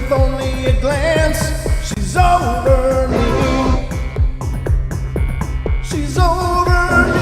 with only a glance. She's over me. She's over me.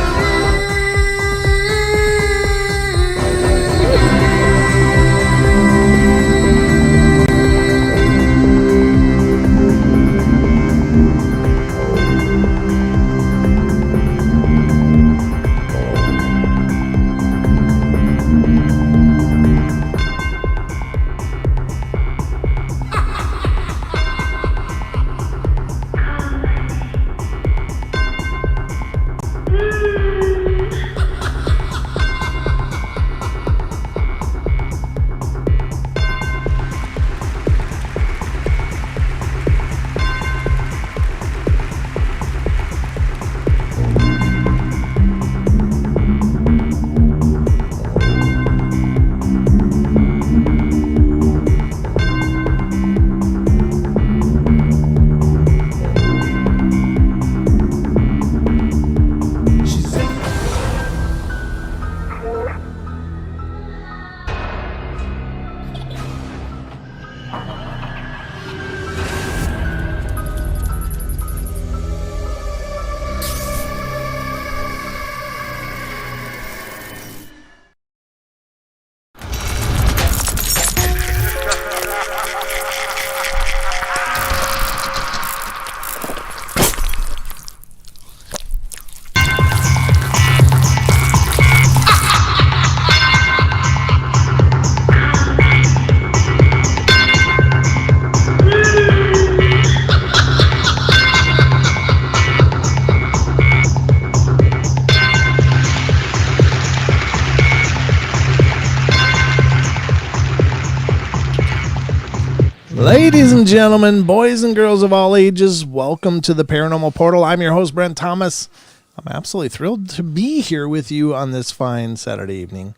Ladies and gentlemen, boys and girls of all ages, welcome to the Paranormal Portal. I'm your host, Brent Thomas. I'm absolutely thrilled to be here with you on this fine Saturday evening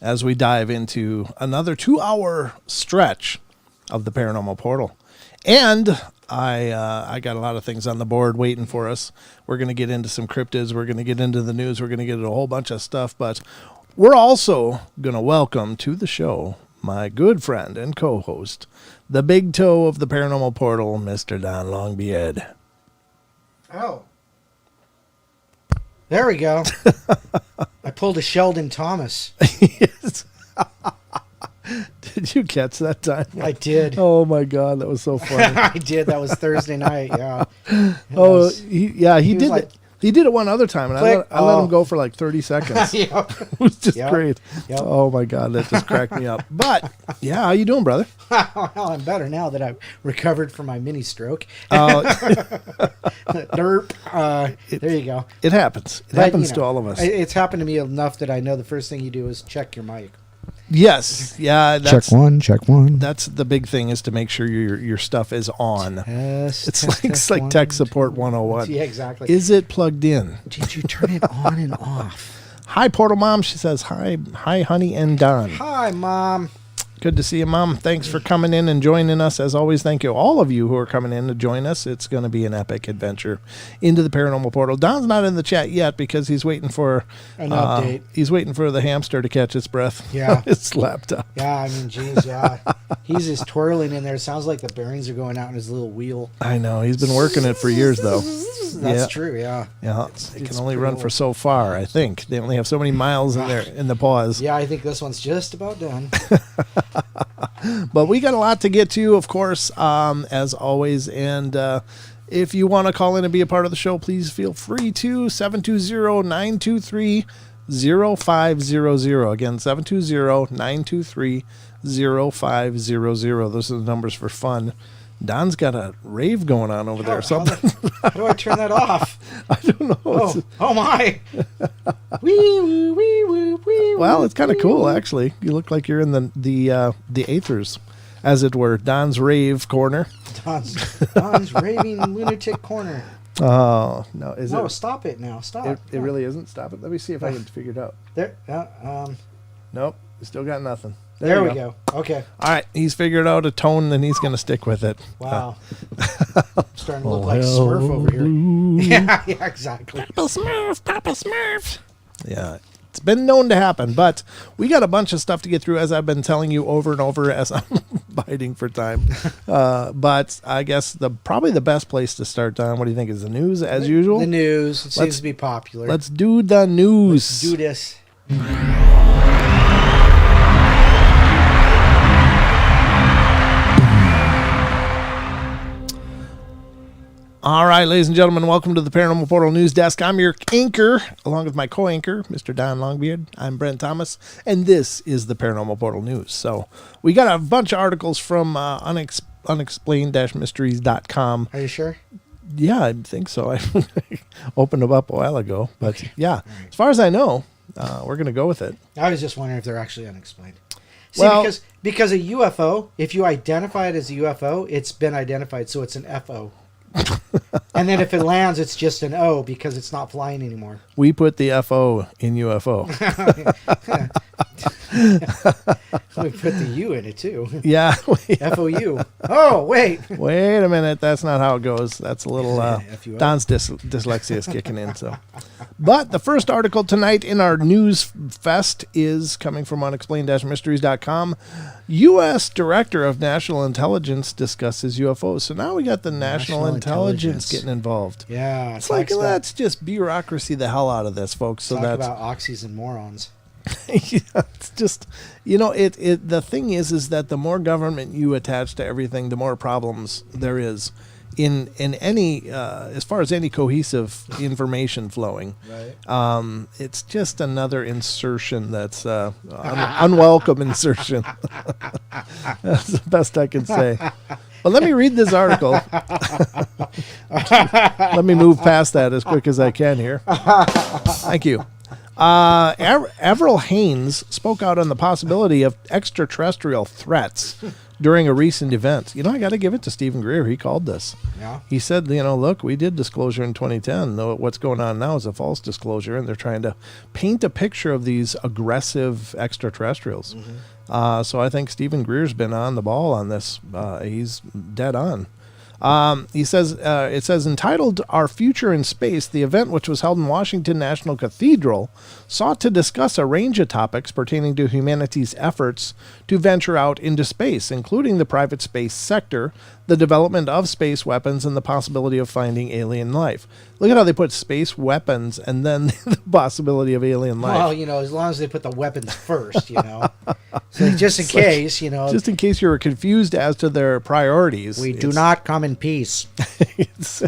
as we dive into another 2-hour stretch of the Paranormal Portal. And I got a lot of things on the board waiting for us. We're going to get into some cryptids. We're going to get into the news. We're going to get into a whole bunch of stuff. But we're also going to welcome to the show my good friend and co-host, the big toe of the Paranormal Portal, Mr. Don Longbeard. Oh. There we go. I pulled a Sheldon Thomas. Yes. Did you catch that time? I did. Oh, my God. That was so funny. I did. That was Thursday night, yeah. He did like, he did it one other time, and I let him go for like 30 seconds. Yep. It was just great. Yep. Oh, my God. That just cracked me up. But, yeah, how you doing, brother? Well, I'm better now that I've recovered from my mini stroke. Derp. There you go. It happens. It happens to all of us. It's happened to me enough that I know the first thing you do is check your mic. Yes. Yeah. Check one. That's the big thing, is to make sure your stuff is on. It's like one, tech support 101. Yeah, exactly. Is it plugged in? Did you turn it on and off? Hi, Portal Mom. She says, hi, honey, and Don. Hi, Mom. Good to see you, Mom. Thanks for coming in and joining us. As always, thank you, all of you who are coming in to join us. It's going to be an epic adventure into the Paranormal Portal. Don's not in the chat yet because he's waiting for an update. He's waiting for the hamster to catch its breath. Yeah. His laptop. Yeah, I mean, geez, yeah. He's just twirling in there. It sounds like the bearings are going out in his little wheel. I know. He's been working it for years, though. That's true, yeah. Yeah, it can only run for so far, I think. They only have so many miles in there in the paws. Yeah, I think this one's just about done. But we got a lot to get to, of course, as always. And if you want to call in and be a part of the show, please feel free to. 720-923-0500. Again, 720-923-0500. Those are the numbers for fun. Don's got a rave going on over there or something. How do I turn that off? I don't know. Oh my. Wee woo, wee woo, wee woo. Well, it's kind of cool, actually. You look like you're in the aethers, as it were. Don's rave corner. Don's raving lunatic corner. Oh, no. No, stop it now. Stop. It really isn't? Stop it. Let me see if I can figure it out. There. Nope. Still got nothing. There we go. Okay. All right. He's figured out a tone, and he's going to stick with it. Wow. Starting to look like Smurf over here. Yeah, exactly. Papa Smurf. Yeah. It's been known to happen, but we got a bunch of stuff to get through, as I've been telling you over and over as I'm biting for time. But I guess probably the best place to start, Don, what do you think, is the news, as usual? The news seems to be popular. Let's do the news. Let's do this. All right, ladies and gentlemen, welcome to the Paranormal Portal News Desk. I'm your anchor, along with my co-anchor, Mr. Don Longbeard. I'm Brent Thomas, and this is the Paranormal Portal News. So we got a bunch of articles from unexplained-mysteries.com. Are you sure? Yeah, I think so. I opened them up a while ago. But yeah, right. As far as I know, we're going to go with it. I was just wondering if they're actually unexplained. See, well, because a UFO, if you identify it as a UFO, it's been identified, so it's an FO. And then if it lands, it's just an O because it's not flying anymore. We put the FO in UFO. We put the U in it too. Yeah. FOU. Oh, wait. Wait a minute. That's not how it goes. That's a little Don's dyslexia is kicking in. So, but the first article tonight in our news fest is coming from unexplained-mysteries.com. U.S. Director of National Intelligence discusses UFOs. So now we got the National Intelligence getting involved. Yeah. It's like, let's just bureaucracy the hell out of this, folks. So that's about oxys and morons. Yeah, it's just, the thing is that the more government you attach to everything, the more problems there is in any as far as any cohesive information flowing. Right. It's just another insertion that's unwelcome insertion. That's the best I can say. Well, let me read this article. Let me move past that as quick as I can here. Thank you. Avril Haines spoke out on the possibility of extraterrestrial threats during a recent event. I got to give it to Stephen Greer. He called this. Yeah. He said, look, we did disclosure in 2010. Though what's going on now is a false disclosure, and they're trying to paint a picture of these aggressive extraterrestrials. Mm-hmm. So I think Stephen Greer's been on the ball on this. He's dead on. He says, it says, entitled Our Future in Space, the event, which was held in Washington National Cathedral, sought to discuss a range of topics pertaining to humanity's efforts to venture out into space, including the private space sector, the development of space weapons, and the possibility of finding alien life. Look at how they put space weapons and then the possibility of alien life. Well, as long as they put the weapons first, So just in case, Just in case you were confused as to their priorities. We do not come in peace.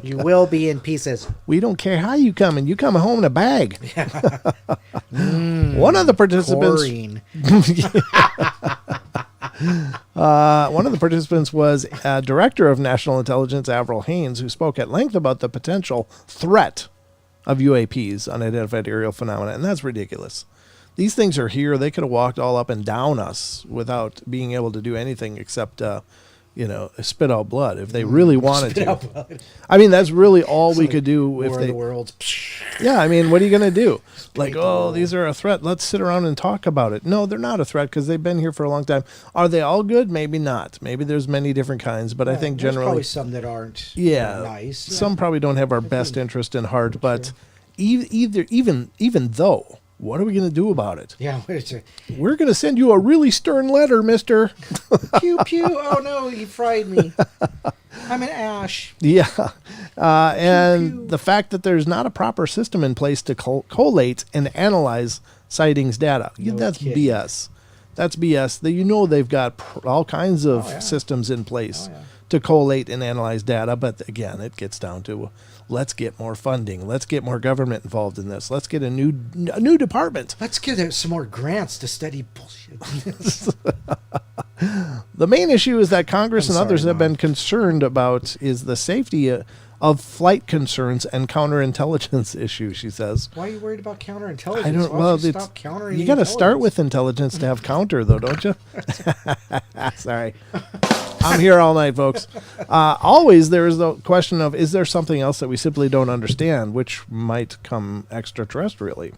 You will be in pieces. We don't care how you come, and you come home in a bag. One of the participants... one of the participants was Director of National Intelligence, Avril Haines, who spoke at length about the potential threat of UAPs, unidentified aerial phenomena, and that's ridiculous. These things are here. They could have walked all up and down us without being able to do anything except, spit out blood if they really wanted to. I mean, that's really all we could do if they. The world. Yeah, I mean, what are you going to do? Like, these are a threat. Let's sit around and talk about it. No, they're not a threat because they've been here for a long time. Are they all good? Maybe not. Maybe there's many different kinds, but I think generally probably some that aren't. Nice. Some probably don't have our best interest in heart, but even though. What are we going to do about it? Yeah, we're going to send you a really stern letter, mister. Pew, pew. Oh, no, he fried me. I'm an ash. Yeah. And the fact that there's not a proper system in place to collate and analyze sightings data. That's kidding. BS. That's BS. They've got all kinds of systems in place to collate and analyze data. But again, it gets down to... Let's get more funding. Let's get more government involved in this. Let's get a new department. Let's get some more grants to study bullshit. The main issue is that Congress and others have been concerned about is the safety of flight concerns and counterintelligence issues, she says. Why are you worried about counterintelligence? I don't. Well, stop countering. You got to start with intelligence to have counter, though, don't you? Sorry. I'm here all night, folks. Always there is the question of, is there something else that we simply don't understand, which might come extraterrestrially?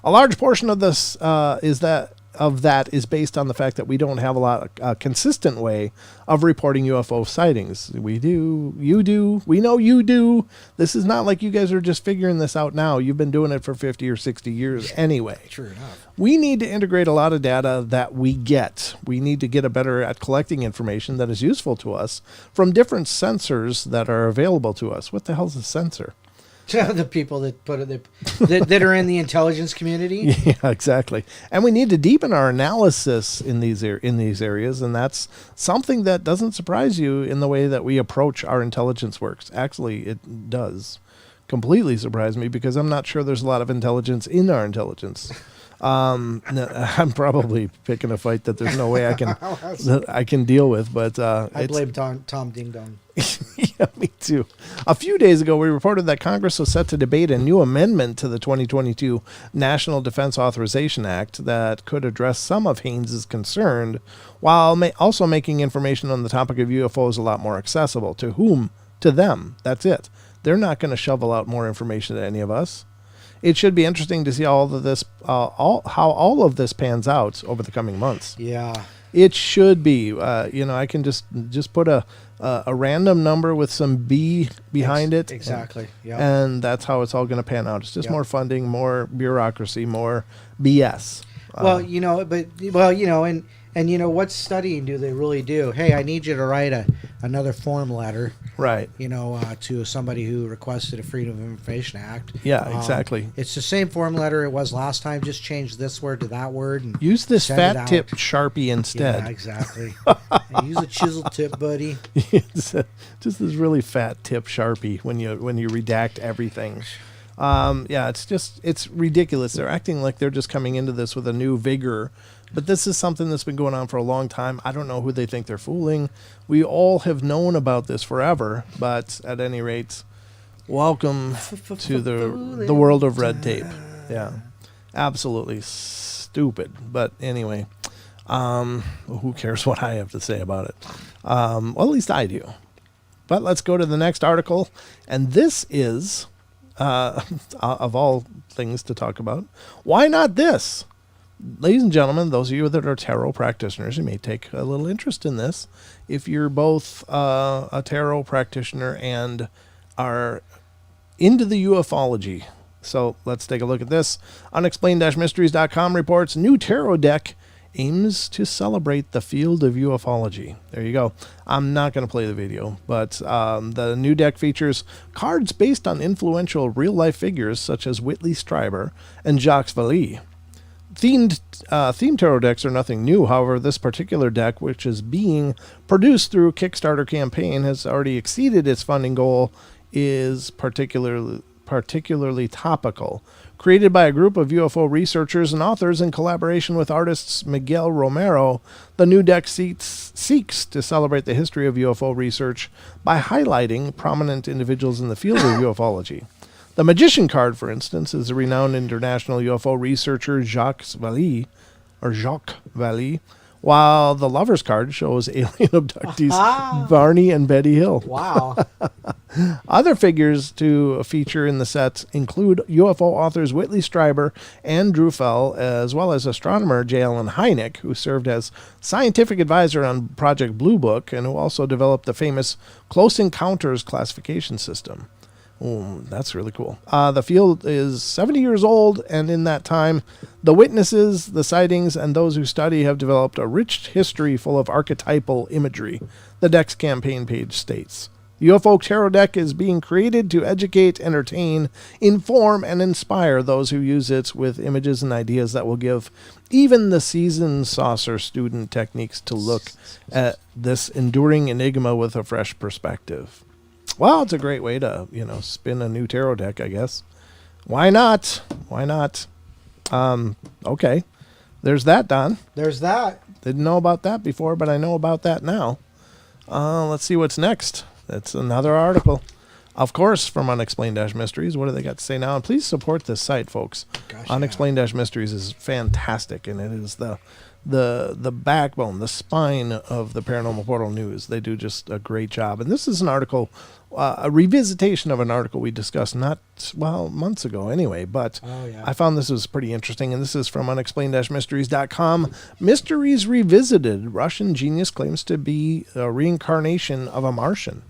A large portion of this is that of that is based on the fact that we don't have a consistent way of reporting UFO sightings. We do, you do, we know you do. This is not like you guys are just figuring this out now. You've been doing it for 50 or 60 years anyway. True enough. We need to integrate a lot of data that we get. We need to get better at collecting information that is useful to us from different sensors that are available to us. What the hell is a sensor? The people that put it that are in the intelligence community. Yeah, exactly. And we need to deepen our analysis in these areas, and that's something that doesn't surprise you in the way that we approach our intelligence works. Actually, it does completely surprise me because I'm not sure there's a lot of intelligence in our intelligence. I'm probably picking a fight that there's no way I can deal with, but I blame Tom Ding Dong. Yeah, me too. A few days ago, we reported that Congress was set to debate a new amendment to the 2022 National Defense Authorization Act that could address some of Haynes' concern, while also making information on the topic of UFOs a lot more accessible. To whom? To them. That's it. They're not going to shovel out more information to any of us. It should be interesting to see how all of this pans out over the coming months. Yeah. It should be. I can just put a random number with some B behind it. Exactly. Yeah. And that's how it's all going to pan out. It's just more funding, more bureaucracy, more BS. And what studying do they really do? Hey, I need you to write another form letter. Right. To somebody who requested a Freedom of Information Act. Yeah, exactly. It's the same form letter it was last time. Just change this word to that word. And use this fat tip Sharpie instead. Yeah, exactly. Use a chisel tip, buddy. Just this really fat tip Sharpie when you redact everything. It's ridiculous. They're acting like they're just coming into this with a new vigor. But this is something that's been going on for a long time. I don't know who they think they're fooling. We all have known about this forever. But at any rate, welcome to the world of red tape. Yeah, absolutely stupid. But anyway, who cares what I have to say about it? Well, at least I do. But let's go to the next article. And this is, of all things to talk about, why not this? Ladies and gentlemen, those of you that are tarot practitioners, you may take a little interest in this. If you're both a tarot practitioner and are into the ufology. So let's take a look at this. Unexplained-mysteries.com reports new tarot deck aims to celebrate the field of ufology. There you go. I'm not going to play the video, but the new deck features cards based on influential real-life figures such as Whitley Strieber and Jacques Vallée. Themed tarot decks are nothing new. However, this particular deck, which is being produced through a Kickstarter campaign, has already exceeded its funding goal, is particularly topical. Created by a group of UFO researchers and authors in collaboration with artists Miguel Romero, the new deck seeks to celebrate the history of UFO research by highlighting prominent individuals in the field of ufology. The Magician card, for instance, is a renowned international UFO researcher Jacques Vallée, while the Lover's card shows alien abductees Barney and Betty Hill. Wow. Other figures to feature in the set include UFO authors Whitley Strieber and Drew Fell, as well as astronomer J. Allen Hynek, who served as scientific advisor on Project Blue Book and who also developed the famous Close Encounters classification system. Oh, that's really cool. The field is 70 years old, and in that time, the witnesses, the sightings, and those who study have developed a rich history full of archetypal imagery, the deck's campaign page states. The UFO Tarot deck is being created to educate, entertain, inform, and inspire those who use it with images and ideas that will give even the seasoned saucer student techniques to look at this enduring enigma with a fresh perspective. Well, it's a great way to, spin a new tarot deck, I guess. Why not? Okay. There's that, Don. There's that. Didn't know about that before, but I know about that now. Let's see what's next. That's another article. Of course, from Unexplained-Mysteries. What do they got to say now? And please support this site, folks. Unexplained-Mysteries is fantastic, and it is the the backbone, the spine of the Paranormal Portal news. They do just a great job. And this is an article, a revisitation of an article we discussed months ago anyway, but I found this was pretty interesting, and this is from unexplained-mysteries.com. Mysteries Revisited. Russian genius claims to be a reincarnation of a Martian.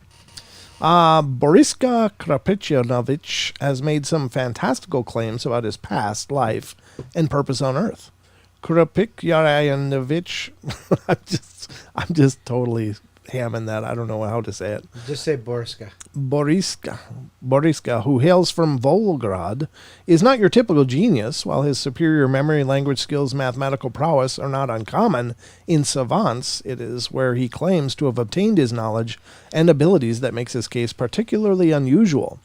Boriska Krapetyanovich has made some fantastical claims about his past life and purpose on Earth. Krapetyanovich, I'm just totally hamming that. I don't know how to say it. Just say Boriska. Boriska, who hails from Volgograd, is not your typical genius. While his superior memory, language skills, mathematical prowess are not uncommon in savants, it is where he claims to have obtained his knowledge and abilities that makes his case particularly unusual.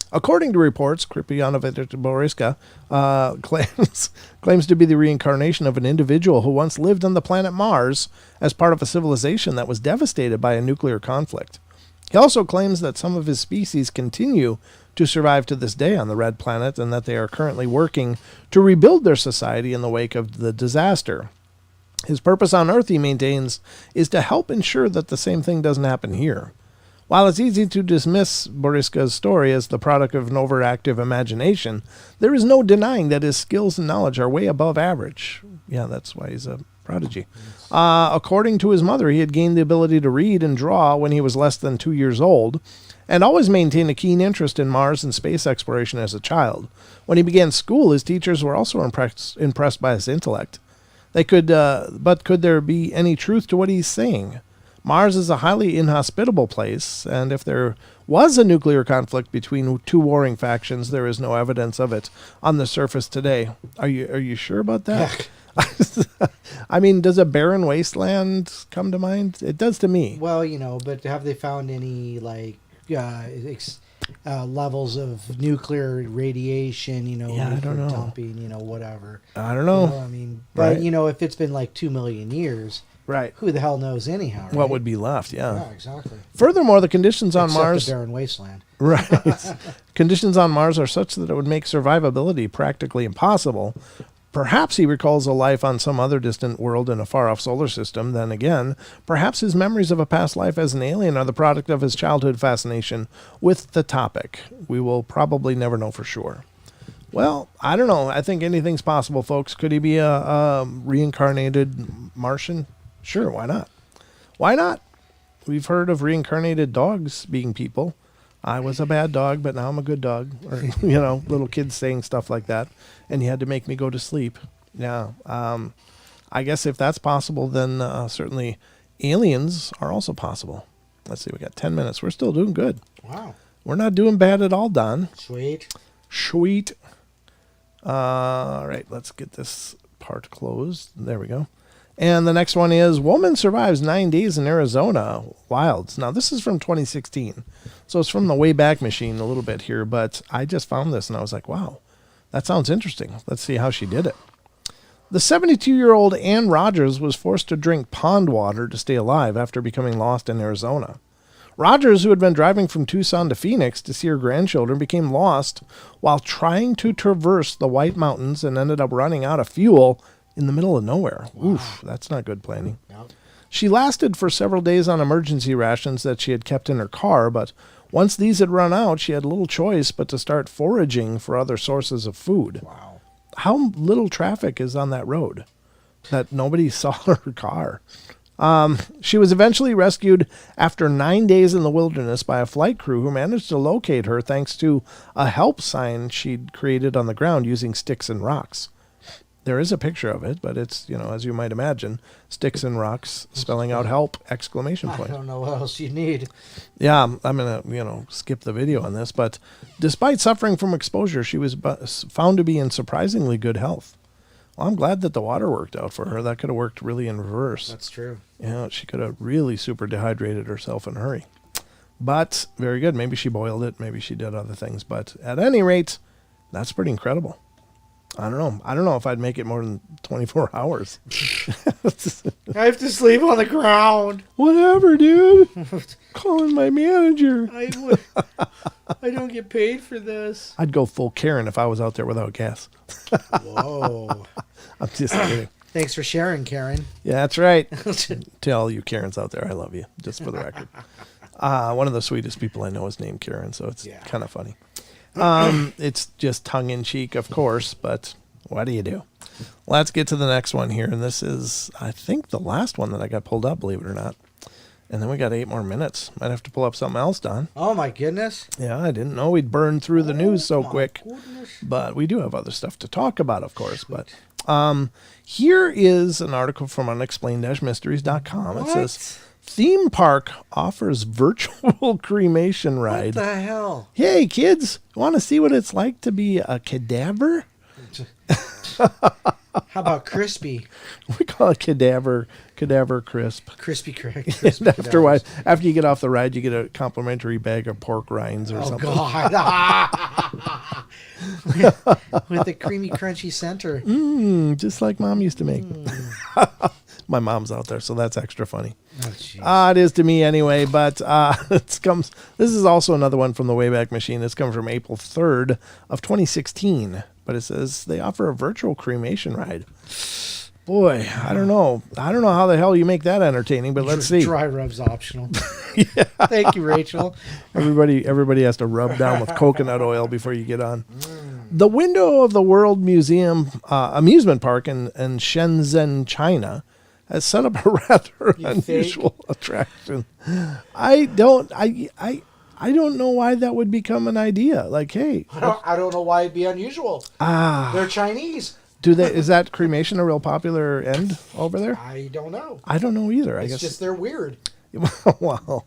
According to reports, Kripyanovich Boriska claims to be the reincarnation of an individual who once lived on the planet Mars as part of a civilization that was devastated by a nuclear conflict. He also claims that some of his species continue to survive to this day on the Red Planet and that they are currently working to rebuild their society in the wake of the disaster. His purpose on Earth, he maintains, is to help ensure that the same thing doesn't happen here. While it's easy to dismiss Boriska's story as the product of an overactive imagination, there is no denying that his skills and knowledge are way above average. Yeah, that's why he's a prodigy. According to his mother, he had gained the ability to read and draw when he was less than 2 years old, and always maintained a keen interest in Mars and space exploration as a child. When he began school, his teachers were also impressed by his intellect. But could there be any truth to what he's saying? Mars is a highly inhospitable place, and if there was a nuclear conflict between two warring factions, there is no evidence of it on the surface today. Are you sure about that? I mean, does a barren wasteland come to mind? It does to me. Well, but have they found any levels of nuclear radiation? I don't know. Dumping, whatever. I don't know. But if it's been like 2 million years. Right. Who the hell knows anyhow, right? What would be left, yeah. Yeah, exactly. Furthermore, the conditions on Except Mars... a barren wasteland. Right. Conditions on Mars are such that it would make survivability practically impossible. Perhaps he recalls a life on some other distant world in a far-off solar system. Then again, perhaps his memories of a past life as an alien are the product of his childhood fascination with the topic. We will probably never know for sure. Well, I don't know. I think anything's possible, folks. Could he be a reincarnated Martian? Sure, why not? Why not? We've heard of reincarnated dogs being people. I was a bad dog, but now I'm a good dog. Or, little kids saying stuff like that. And you had to make me go to sleep. Yeah. I guess if that's possible, then certainly aliens are also possible. Let's see, we got 10 minutes. We're still doing good. Wow. We're not doing bad at all, Don. Sweet. All right, let's get this part closed. There we go. And the next one is, woman survives 9 days in Arizona wilds. Now, this is from 2016. So it's from the Wayback Machine a little bit here, but I just found this and I was like, wow, that sounds interesting. Let's see how she did it. The 72-year-old Ann Rogers was forced to drink pond water to stay alive after becoming lost in Arizona. Rogers, who had been driving from Tucson to Phoenix to see her grandchildren, became lost while trying to traverse the White Mountains and ended up running out of fuel in the middle of nowhere. Wow. Oof, that's not good planning. Nope. She lasted for several days on emergency rations that she had kept in her car, but once these had run out, she had little choice but to start foraging for other sources of food. Wow. How little traffic is on that road that nobody saw her car? She was eventually rescued after 9 days in the wilderness by a flight crew who managed to locate her thanks to a help sign she'd created on the ground using sticks and rocks. There is a picture of it, but it's, as you might imagine, sticks and rocks spelling out help, exclamation point. I don't know what else you need. Yeah, I'm going to, skip the video on this, but despite suffering from exposure, she was found to be in surprisingly good health. Well, I'm glad that the water worked out for her. That could have worked really in reverse. That's true. Yeah, she could have really super dehydrated herself in a hurry. But very good. Maybe she boiled it. Maybe she did other things. But at any rate, that's pretty incredible. I don't know if I'd make it more than 24 hours. I have to sleep on the ground. Whatever, dude. Calling my manager. I don't get paid for this. I'd go full Karen if I was out there without gas. Whoa. I'm just kidding. Thanks for sharing, Karen. Yeah, that's right. To all you Karens out there, I love you, just for the record. One of the sweetest people I know is named Karen, so it's kind of funny. It's just tongue-in-cheek, of course, but what do you do? Let's get to the next one here, and this is, I think, the last one that I got pulled up, believe it or not. And then we got 8 more minutes. Might have to pull up something else, Don. Oh, my goodness. Yeah, I didn't know we'd burn through the news so quick. Goodness. But we do have other stuff to talk about, of course. Sweet. But here is an article from unexplained-mysteries.com. It says, theme park offers virtual cremation ride. What the hell? Hey, kids, want to see what it's like to be a cadaver? How about crispy? We call it cadaver crisp. Crispy correct. And after you get off the ride, you get a complimentary bag of pork rinds or something. Oh, God. with the creamy, crunchy center. Just like Mom used to make. My mom's out there, so that's extra funny. Oh, it is to me anyway, but this is also another one from the Wayback Machine. This comes from April 3rd of 2016, but it says they offer a virtual cremation ride. Boy, I don't know how the hell you make that entertaining, but let's see. Dry rub's optional. Yeah. Thank you, Rachel. Everybody has to rub down with coconut oil before you get on. The Window of the World Museum amusement park in Shenzhen, China, has set up a rather unusual attraction. I don't know why that would become an idea. Like, hey, I don't know why it'd be unusual. They're Chinese. Is that cremation a real popular end over there? I don't know. I don't know either. It's just they're weird. Well,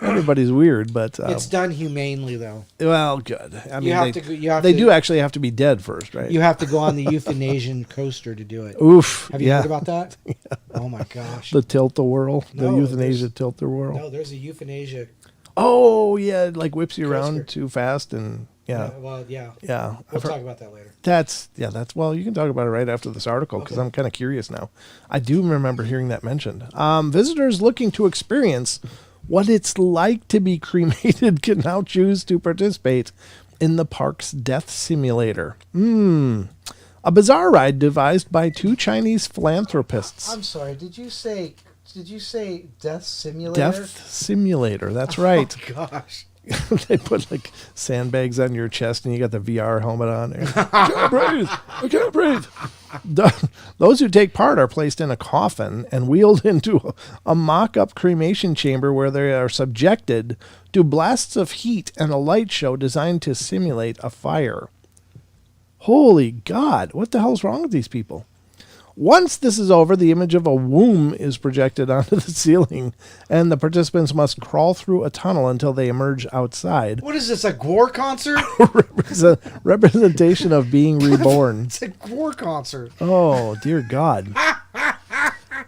everybody's weird, but it's done humanely, though. Well, good. I mean, they do actually have to be dead first, right? You have to go on the Euthanasian coaster to do it. Oof! Have you heard about that? Yeah. Oh my gosh! The tilt-a-whirl, the Euthanasia tilt-a-whirl. No, there's a Euthanasia. Oh yeah, it like whips you around too fast and. Yeah. Yeah. We'll talk about that later. That's well, you can talk about it right after this article because I'm kind of curious now. I do remember hearing that mentioned. Visitors looking to experience what it's like to be cremated can now choose to participate in the park's death simulator. A bizarre ride devised by 2 Chinese philanthropists. I'm sorry, did you say death simulator? Death simulator, that's right. Oh gosh. They put like sandbags on your chest and you got the VR helmet on there. I can't breathe. Those who take part are placed in a coffin and wheeled into a mock-up cremation chamber where they are subjected to blasts of heat and a light show designed to simulate a fire. Holy God, what the hell's wrong with these people? Once this is over, the image of a womb is projected onto the ceiling, and the participants must crawl through a tunnel until they emerge outside. What is this, a Gore concert? Representation of being reborn. It's a Gore concert. Oh, dear God.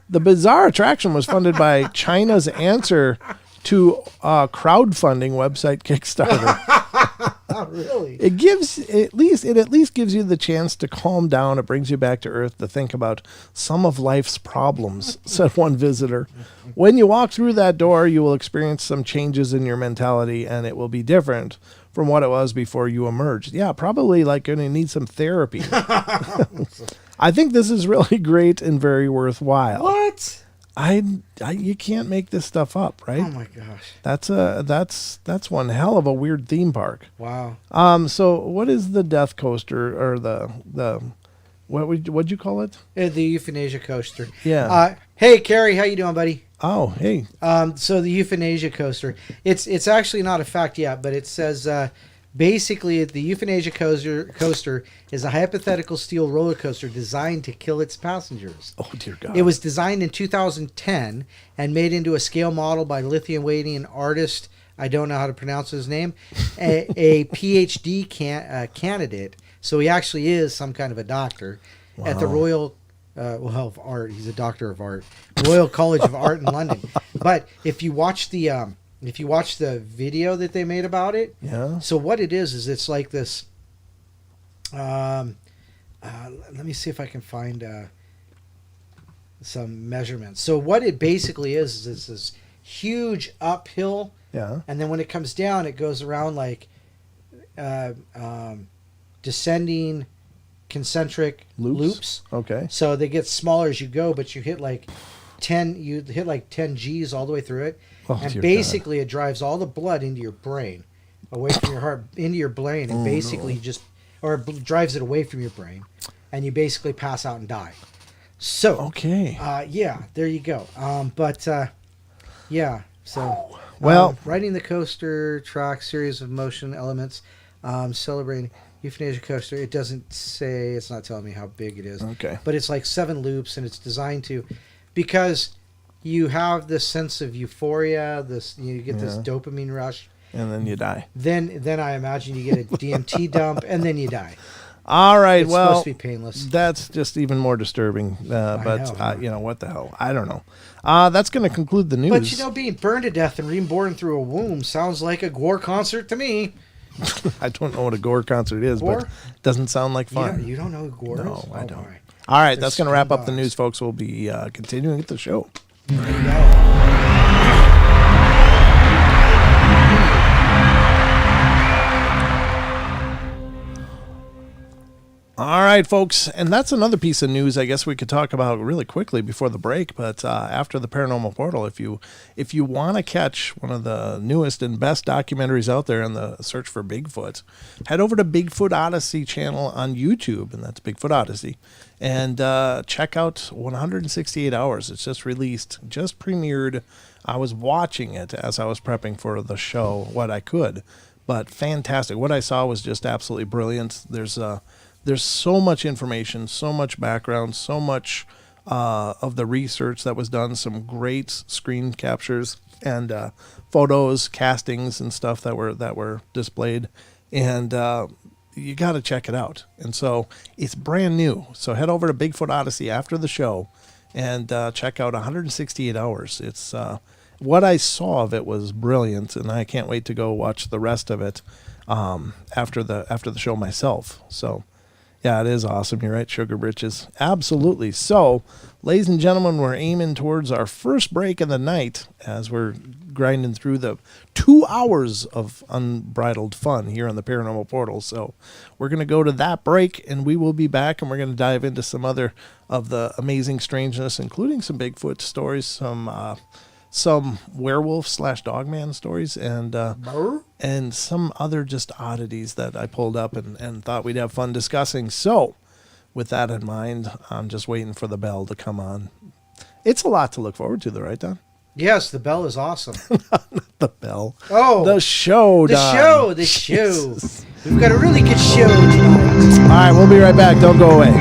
The bizarre attraction was funded by China's answer to crowdfunding website Kickstarter. Oh, really? It at least gives you the chance to calm down. It brings you back to earth to think about some of life's problems, said one visitor. When you walk through that door, you will experience some changes in your mentality, and it will be different from what it was before you emerged. Yeah, probably like going to need some therapy. I think this is really great and very worthwhile. What? You can't make this stuff up, right? Oh my gosh. That's one hell of a weird theme park. Wow. So what is the death coaster or the what'd you call it? The Euthanasia coaster. Yeah. Hey Carrie, how you doing, buddy? Oh, hey. So the Euthanasia coaster. It's actually not a fact yet, but it says basically the Euthanasia coaster is a hypothetical steel roller coaster designed to kill its passengers. Oh dear God. It was designed in 2010 and made into a scale model by Lithuanian artist, I don't know how to pronounce his name, a PhD candidate. So he actually is some kind of a doctor at the Royal of Art. He's a doctor of art. Royal College of Art in London. But if you watch the video that they made about it, yeah. So what it is it's like this. Let me see if I can find some measurements. So what it basically is this huge uphill. Yeah. And then when it comes down, it goes around like descending concentric loops. Okay. So they get smaller as you go, but you hit like 10. You hit like 10 G's all the way through it, Oh, and dear basically it drives all the blood into your brain, away from your heart into your brain, and basically drives it away from your brain, and you basically pass out and die. So Okay. yeah, there you go. Yeah. So Well, riding the coaster track, series of motion elements, celebrating Euthanasia coaster. It doesn't say. It's not telling me how big it is. Okay. But it's like 7 loops, and it's designed to, because you have this sense of euphoria. You get this dopamine rush, and then you die. Then I imagine you get a DMT dump, and then you die. All right. It's well, supposed to be painless. That's just even more disturbing. But know. you know, what the hell? I don't know. That's going to conclude the news. But you know, being burned to death and reborn through a womb sounds like a gore concert to me. I don't know what a gore concert is, Gore? but it doesn't sound like fun. You don't know who gore is? No, I don't. My. All right, They're that's going to wrap up the scumbags. news, folks. We'll be continuing with the show. There you go. All right, folks, and that's another piece of news I guess we could talk about really quickly before the break. But after the Paranormal Portal, if you want to catch one of the newest and best documentaries out there in the search for Bigfoot, head over to Bigfoot Odyssey channel on YouTube, and that's Bigfoot Odyssey, and check out 168 Hours. It's just released, just premiered. I was watching it as I was prepping for the show, what I could, but fantastic. What I saw was just absolutely brilliant. There's so much information, so much background, so much of the research that was done, some great screen captures and photos, castings, and stuff that were displayed, and you got to check it out. And so it's brand new. So head over to Bigfoot Odyssey after the show and check out 168 Hours. It's what I saw of it was brilliant, and I can't wait to go watch the rest of it after the show myself. So. Yeah, it is awesome. You're right, Sugar Britches. Absolutely. So, ladies and gentlemen, we're aiming towards our first break of the night as we're grinding through the 2 hours of unbridled fun here on the Paranormal Portal. So, we're going to go to that break, and we will be back, and we're going to dive into some other of the amazing strangeness, including some Bigfoot stories, some werewolf / Dogman stories, and some other just oddities that I pulled up and thought we'd have fun discussing. So, with that in mind, I'm just waiting for the bell to come on. It's a lot to look forward to, though, right, Don? Yes, the bell is awesome. The bell. Oh, the show, Don. The show. We've got a really good show tonight. All right, we'll be right back. Don't go away.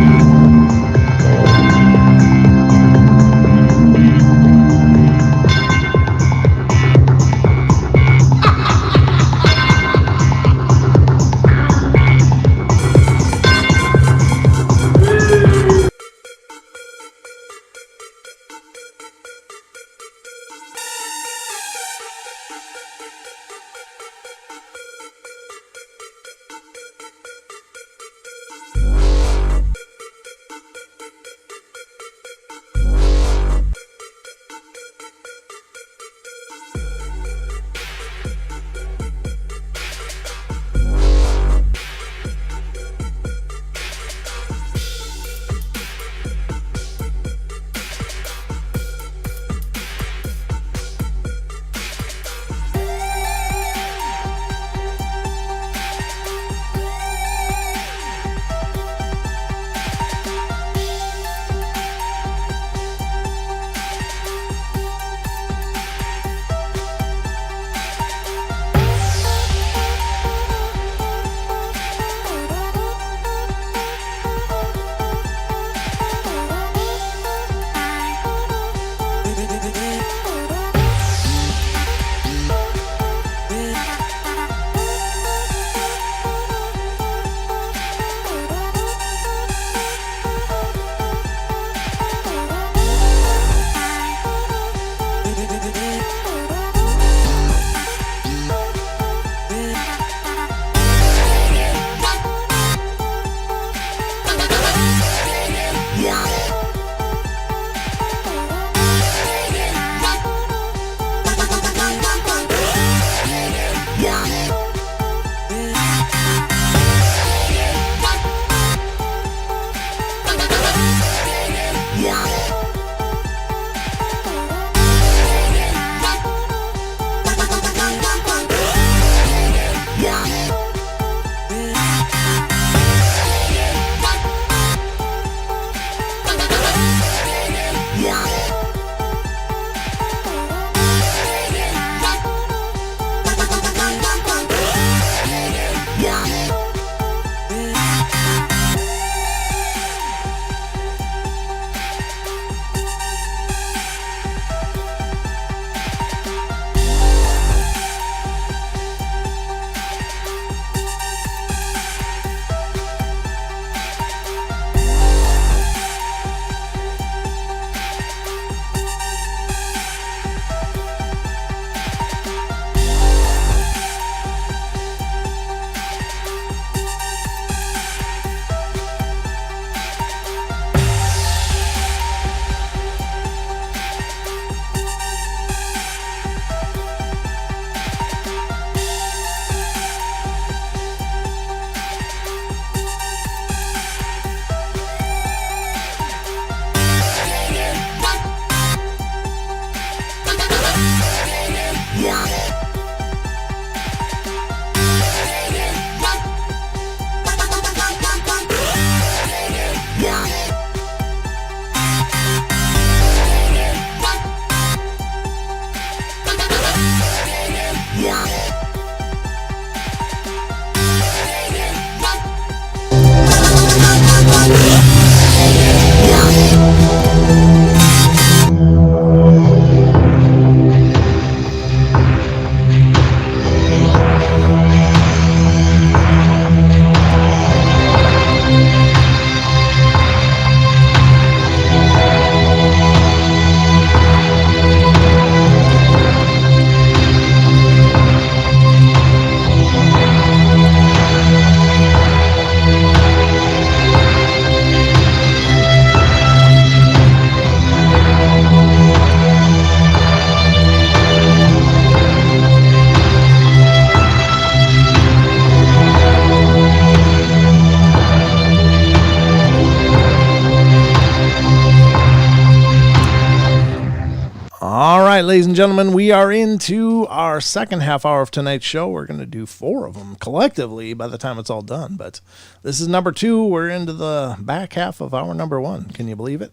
right, ladies and gentlemen, we are into our second half hour of tonight's show. We're going to do 4 of them collectively by the time it's all done. But this is number 2. We're into the back half of our number 1. Can you believe it?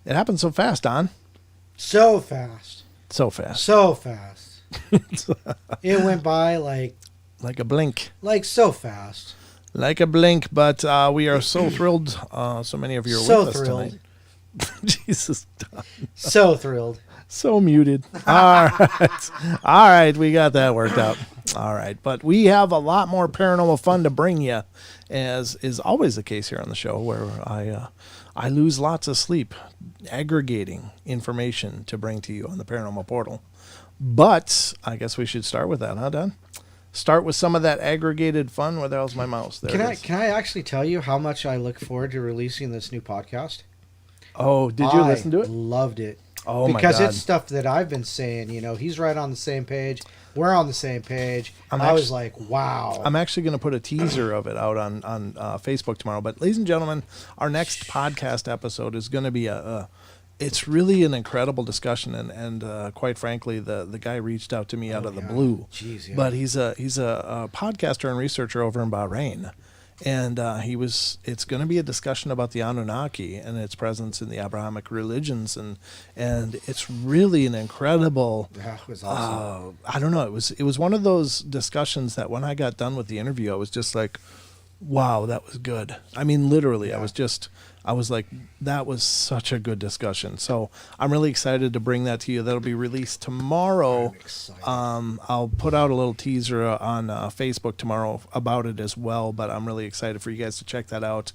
It happened so fast, Don. So fast. So fast. So fast. It went by like a blink. Like so fast. Like a blink, but we are so thrilled. So many of you are So with us thrilled. tonight. Jesus, Don. So thrilled. So muted. All right. All right. We got that worked out. All right. But we have a lot more paranormal fun to bring you, as is always the case here on the show, where I lose lots of sleep aggregating information to bring to you on the Paranormal Portal. But I guess we should start with that, huh, Don? Start with some of that aggregated fun. Where the hell's my mouse? There it is. Can I actually tell you how much I look forward to releasing this new podcast? Oh, did you listen to it? Loved it. Oh, my God. Because it's stuff that I've been saying, he's right on the same page. We're on the same page. I was like, wow. I'm actually going to put a teaser of it out on Facebook tomorrow. But ladies and gentlemen, our next podcast episode is going to be it's really an incredible discussion. And quite frankly, the guy reached out to me out of the blue. Jeez, yeah. But he's a podcaster and researcher over in Bahrain. And it's going to be a discussion about the Anunnaki and its presence in the Abrahamic religions, and it's really an incredible. Yeah, it was awesome. I don't know. It was one of those discussions that when I got done with the interview, I was just like, wow, that was good. I mean, literally, Yeah. I was like, that was such a good discussion. So I'm really excited to bring that to you. That'll be released tomorrow. I'm excited. I'll put out a little teaser on Facebook tomorrow about it as well, but I'm really excited for you guys to check that out.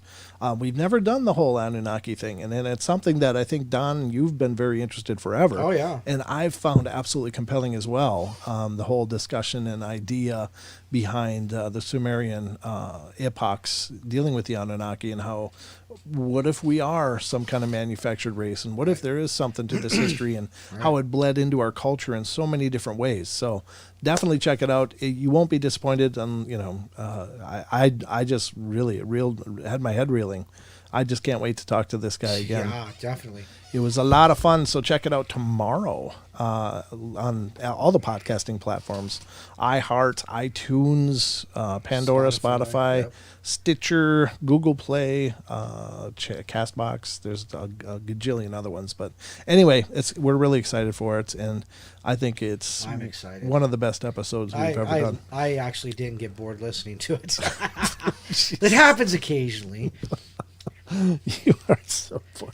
We've never done the whole Anunnaki thing, and it's something that I think, Don, you've been very interested forever. Oh, yeah. And I've found absolutely compelling as well, the whole discussion and idea behind the Sumerian epochs dealing with the Anunnaki, and how, what if we are some kind of manufactured race, and what if there is something to this history, and how it bled into our culture in so many different ways. So definitely check it out. You won't be disappointed. I just really had my head reeling. I just can't wait to talk to this guy again. Yeah, definitely. It was a lot of fun, so check it out tomorrow on all the podcasting platforms: iHeart, iTunes, Pandora, Spotify, yep. Stitcher, Google Play, Castbox. There's a gajillion other ones, but anyway, we're really excited for it, and I think I'm excited. one of the best episodes we've ever done. I actually didn't get bored listening to it. That happens occasionally. You are so funny.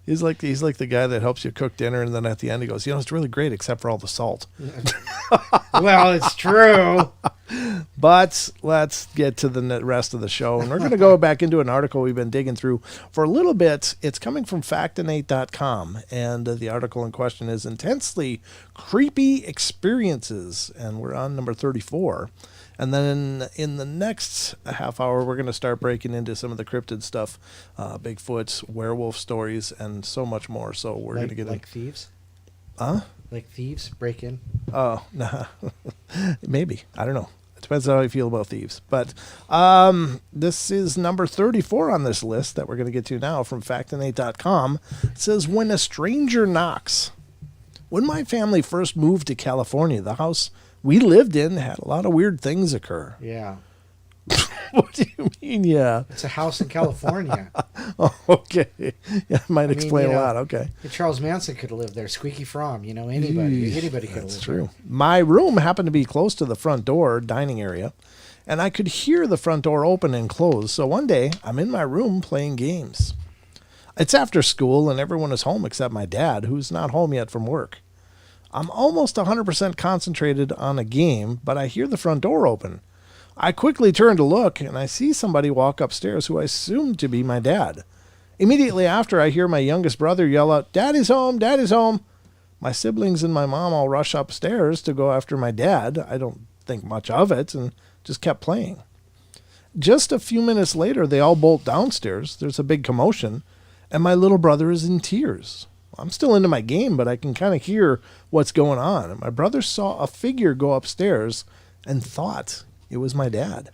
He's like the guy that helps you cook dinner, and then at the end he goes, it's really great except for all the salt. Well, it's true. But let's get to the rest of the show, and we're going to go back into an article we've been digging through for a little bit. It's coming from factinate.com, and the article in question is Intensely Creepy Experiences, and we're on number 34. And then in the next half hour, we're going to start breaking into some of the cryptid stuff, Bigfoot, werewolf stories, and so much more. So we're going to get like thieves? Huh? Like thieves break in? Oh, nah. Maybe. I don't know. It depends on how you feel about thieves. But this is number 34 on this list that we're going to get to now from factinate.com. It says, when a stranger knocks. When my family first moved to California, the house we lived in had a lot of weird things occur. Yeah. What do you mean, yeah? It's a house in California. Oh, okay. Yeah, might explain a lot. Okay. Charles Manson could have lived there. Squeaky Fromm, anybody could have lived That's true. My room happened to be close to the front door, dining area, and I could hear the front door open and close. So one day, I'm in my room playing games. It's after school, and everyone is home except my dad, who's not home yet from work. I'm almost 100% concentrated on a game, but I hear the front door open. I quickly turn to look, and I see somebody walk upstairs who I assumed to be my dad. Immediately after, I hear my youngest brother yell out, "Daddy's home! Daddy's home!" My siblings and my mom all rush upstairs to go after my dad. I don't think much of it and just kept playing. Just a few minutes later, they all bolt downstairs. There's a big commotion, and my little brother is in tears. I'm still into my game, but I can kind of hear what's going on. And my brother saw a figure go upstairs and thought it was my dad.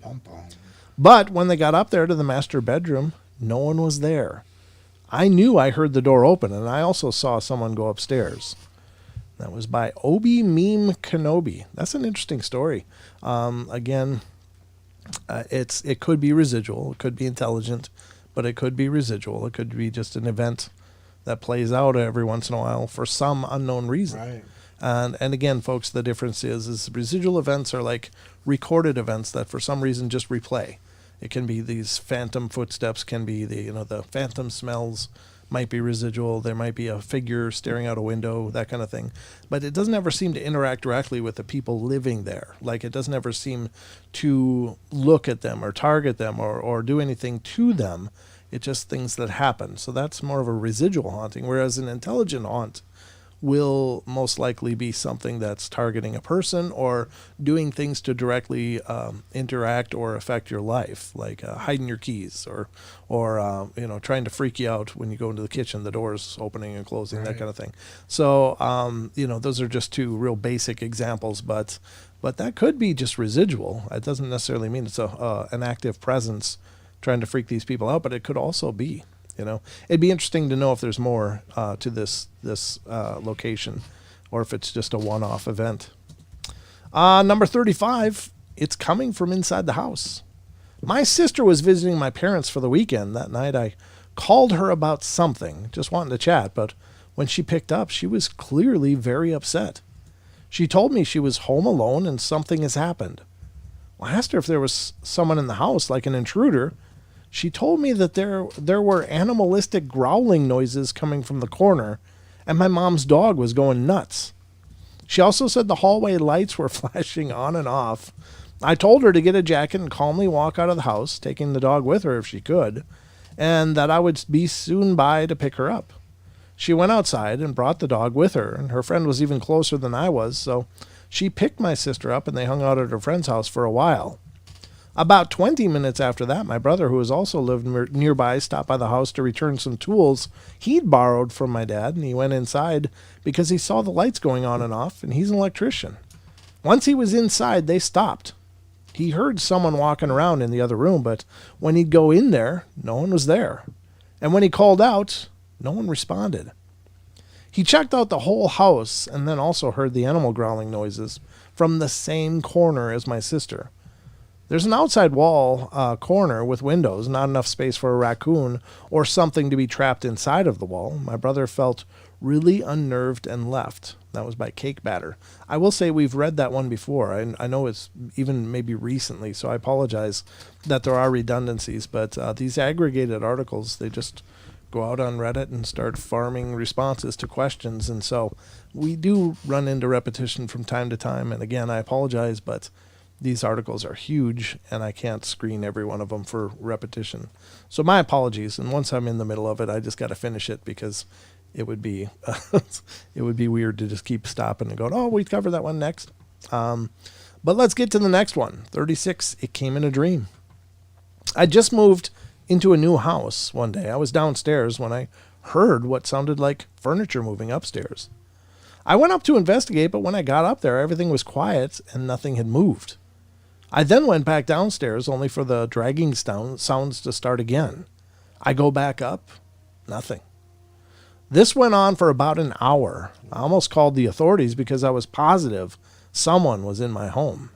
But when they got up there to the master bedroom, no one was there. I knew I heard the door open, and I also saw someone go upstairs. That was by Obi Meme Kenobi. That's an interesting story. Again, it could be residual. It could be intelligent, but it could be residual. It could be just an event that plays out every once in a while for some unknown reason. Right. And again, folks, the difference is residual events are like recorded events that for some reason just replay. It can be these phantom footsteps, can be the phantom smells, might be residual. There might be a figure staring out a window, that kind of thing. But it doesn't ever seem to interact directly with the people living there. Like it doesn't ever seem to look at them or target them or do anything to them. It's just things that happen. So that's more of a residual haunting, whereas an intelligent haunt will most likely be something that's targeting a person or doing things to directly interact or affect your life, like hiding your keys or trying to freak you out when you go into the kitchen, the doors opening and closing, that kind of thing. So those are just two real basic examples, but that could be just residual. It doesn't necessarily mean it's an active presence trying to freak these people out, but it could also be. It'd be interesting to know if there's more to this location, or if it's just a one-off event. Number 35, it's coming from inside the house. My sister was visiting my parents for the weekend. That night I called her about something, just wanting to chat, but when she picked up, she was clearly very upset. She told me she was home alone and something has happened. I asked her if there was someone in the house, like an intruder. She told me that there were animalistic growling noises coming from the corner, and my mom's dog was going nuts. She also said the hallway lights were flashing on and off. I told her to get a jacket and calmly walk out of the house, taking the dog with her if she could, and that I would be soon by to pick her up. She went outside and brought the dog with her, and her friend was even closer than I was, so she picked my sister up and they hung out at her friend's house for a while. About 20 minutes after that, my brother, who has also lived nearby, stopped by the house to return some tools he'd borrowed from my dad, and he went inside because he saw the lights going on and off, and he's an electrician. Once he was inside, they stopped. He heard someone walking around in the other room, but when he'd go in there, no one was there. And when he called out, no one responded. He checked out the whole house and then also heard the animal growling noises from the same corner as my sister. There's an outside wall corner with windows, not enough space for a raccoon or something to be trapped inside of the wall. My brother felt really unnerved and left. That was by Cake Batter. I will say we've read that one before. I know it's even maybe recently, so I apologize that there are redundancies. But these aggregated articles, they just go out on Reddit and start farming responses to questions. And so we do run into repetition from time to time. And again, I apologize, but these articles are huge, and I can't screen every one of them for repetition. So my apologies. And once I'm in the middle of it, I just got to finish it because it would be weird to just keep stopping and going, oh, we covered that one next. But let's get to the next one. 36, it came in a dream. I just moved into a new house one day. I was downstairs when I heard what sounded like furniture moving upstairs. I went up to investigate, but when I got up there, everything was quiet and nothing had moved. I then went back downstairs only for the dragging sounds to start again. I go back up, nothing. This went on for about an hour. I almost called the authorities because I was positive someone was in my home.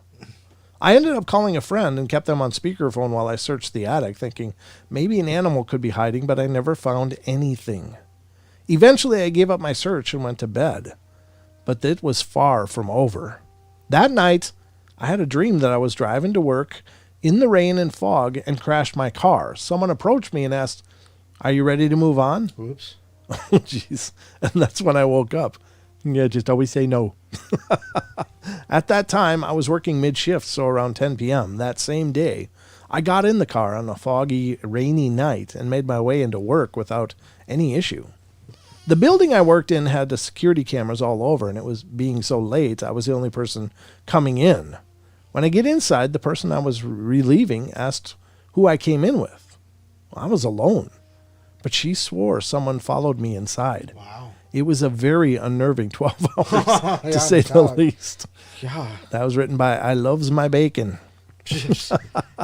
I ended up calling a friend and kept them on speakerphone while I searched the attic, thinking maybe an animal could be hiding, but I never found anything. Eventually, I gave up my search and went to bed. But it was far from over. That night, I had a dream that I was driving to work in the rain and fog and crashed my car. Someone approached me and asked, "Are you ready to move on?" Oops. Oh, jeez. And that's when I woke up. Yeah, just always say no. At that time, I was working mid-shift, so around 10 p.m. that same day, I got in the car on a foggy, rainy night and made my way into work without any issue. The building I worked in had the security cameras all over, and it was being so late, I was the only person coming in. When I get inside, the person I was relieving asked who I came in with. Well, I was alone, but she swore someone followed me inside. Wow. It was a very unnerving 12 hours, to say the least. Yeah. That was written by I Loves My Bacon.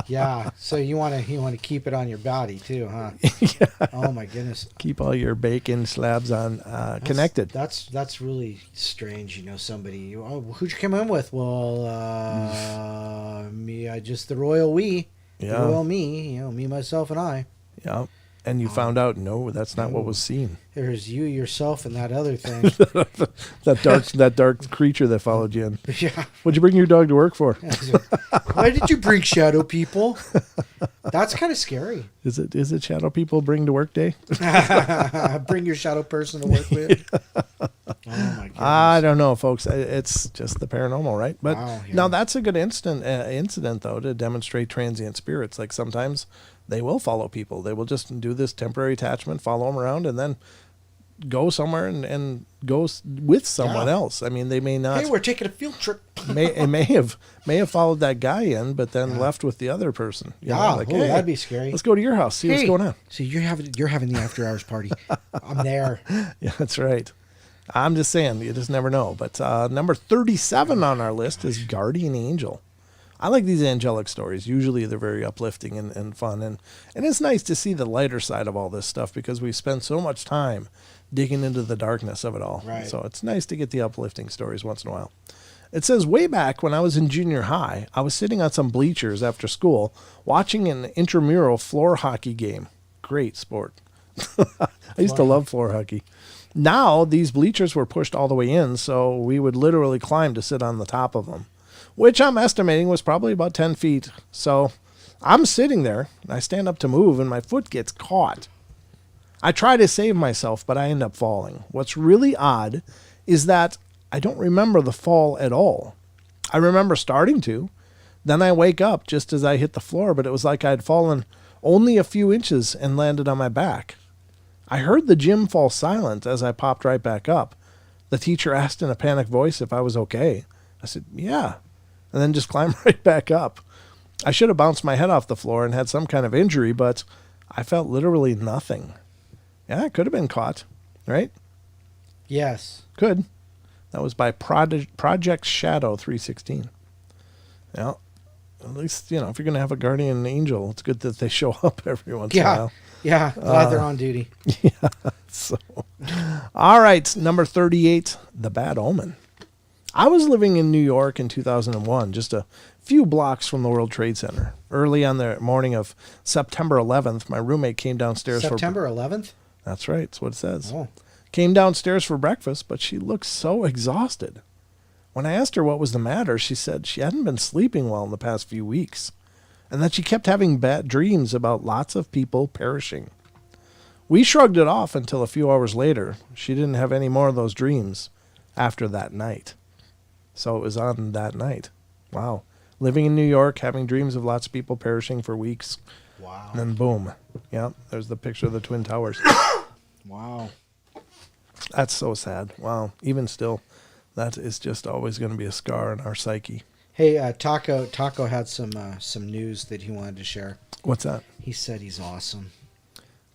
Yeah. So you want to keep it on your body too, huh? Yeah. Oh my goodness. Keep all your bacon slabs on connected. That's really strange. Somebody. Oh, who'd you come in with? Well, me. I just the royal we. Yeah. The royal me. Me, myself, and I. Yeah. And you found out, no, that's not what was seen. There's you, yourself, and that other thing. that dark creature that followed you in. Yeah. What'd you bring your dog to work for? Why did you bring shadow people? That's kind of scary. Is it shadow people bring to work day? Bring your shadow person to work with. Oh my goodness. I don't know, folks. It's just the paranormal, right? But Wow, yeah. now that's a good incident, though, to demonstrate transient spirits. Like sometimes they will follow people. They will just do this temporary attachment, follow them around, and then go somewhere and go with someone else. I mean, they may not. Hey, we're taking a field trip. may have followed that guy in, but then left with the other person. You know, like, hey, that'd be scary. Let's go to your house, see what's going on. So you're having the after hours party. I'm there. Yeah, that's right. I'm just saying, you just never know. But number 37 on our list is Guardian Angel. I like these angelic stories. Usually they're very uplifting and fun. And it's nice to see the lighter side of all this stuff because we spend so much time digging into the darkness of it all. Right. So it's nice to get the uplifting stories once in a while. It says, way back when I was in junior high, I was sitting on some bleachers after school watching an intramural floor hockey game. Great sport. I used to love floor hockey. Now, these bleachers were pushed all the way in, so we would literally climb to sit on the top of them, which I'm estimating was probably about 10 feet. So I'm sitting there, and I stand up to move, and my foot gets caught. I try to save myself, but I end up falling. What's really odd is that I don't remember the fall at all. I remember starting to. Then I wake up just as I hit the floor, but it was like I'd fallen only a few inches and landed on my back. I heard the gym fall silent as I popped right back up. The teacher asked in a panicked voice if I was okay. I said, yeah, and then just climbed right back up. I should have bounced my head off the floor and had some kind of injury, but I felt literally nothing. Yeah, I could have been caught, right? Yes. Could. That was by Project Shadow 316. Yeah, at least, if you're going to have a guardian angel, it's good that they show up every once in a while. Yeah, glad they're on duty. Yeah. So, all right, number 38, The Bad Omen. I was living in New York in 2001, just a few blocks from the World Trade Center. Early on the morning of September 11th, my roommate came downstairs September 11th? That's right, that's what it says. Oh. Came downstairs for breakfast, but she looked so exhausted. When I asked her what was the matter, she said she hadn't been sleeping well in the past few weeks, and that she kept having bad dreams about lots of people perishing. We shrugged it off until a few hours later. She didn't have any more of those dreams after that night. So it was on that night. Wow. Living in New York, having dreams of lots of people perishing for weeks. Wow. And then boom. Yeah, there's the picture of the Twin Towers. Wow. That's so sad. Wow. Even still, that is just always going to be a scar in our psyche. Hey, Taco had some news that he wanted to share. What's that? He said he's awesome.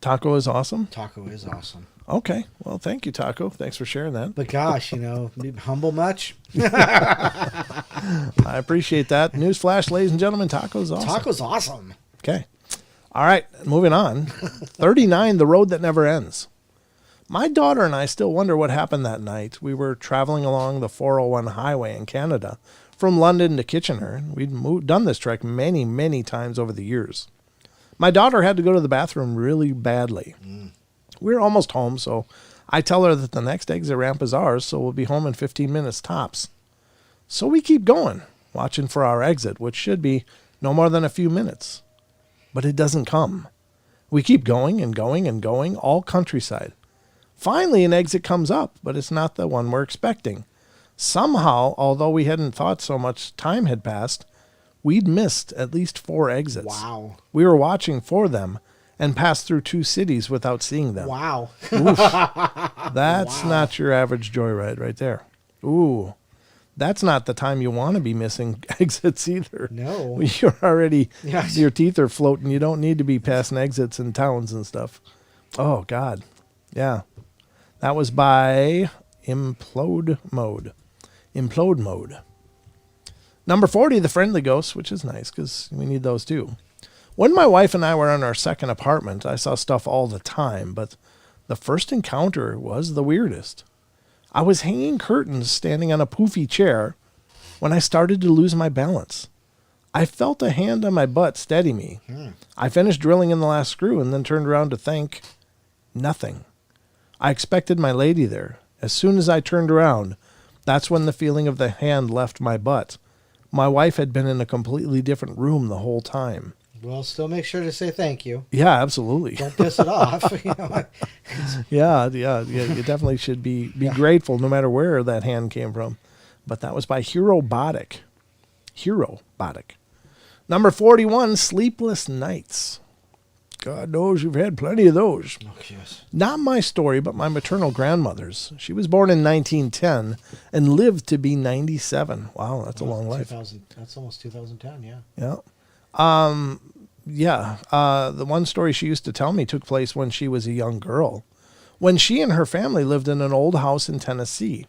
Taco is awesome? Taco is awesome. Okay. Well, thank you, Taco. Thanks for sharing that. But gosh, humble much? I appreciate that. Newsflash, ladies and gentlemen, Taco's awesome. Taco's awesome. Okay. All right. Moving on. 39, The Road That Never Ends. My daughter and I still wonder what happened that night. We were traveling along the 401 highway in Canada from London to Kitchener. We'd done this trek many, many times over the years. My daughter had to go to the bathroom really badly. We were almost home, so I tell her that the next exit ramp is ours, so we'll be home in 15 minutes tops. So we keep going, watching for our exit, which should be no more than a few minutes. But it doesn't come. We keep going and going and going, all countryside. Finally, an exit comes up, but it's not the one we're expecting. Somehow, although we hadn't thought so much time had passed, we'd missed at least 4 exits. Wow. We were watching for them and passed through 2 cities without seeing them. Wow. That's not your average joyride right there. Ooh. That's not the time you want to be missing exits either. No. You're already, Yes. Your teeth are floating. You don't need to be passing exits in towns and stuff. Oh, God. Yeah. That was by Implode Mode. Number 40, the friendly ghosts, which is nice because we need those too. When my wife and I were in our second apartment, I saw stuff all the time, but the first encounter was the weirdest. I was hanging curtains standing on a poofy chair when I started to lose my balance. I felt a hand on my butt steady me. I finished drilling in the last screw and then turned around to think nothing. I expected my lady there. As soon as I turned around, that's when the feeling of the hand left my butt. My wife had been in a completely different room the whole time. Well, still make sure to say thank you. Yeah, absolutely. Don't piss it off. Yeah. You definitely should be grateful no matter where that hand came from. But that was by Hero Botic. Number 41, Sleepless Nights. God knows you've had plenty of those. Oh, yes. Not my story, but my maternal grandmother's. She was born in 1910 and lived to be 97. Wow, that's a long life. That's almost 2010, yeah. Yeah. The one story she used to tell me took place when she was a young girl, when she and her family lived in an old house in Tennessee.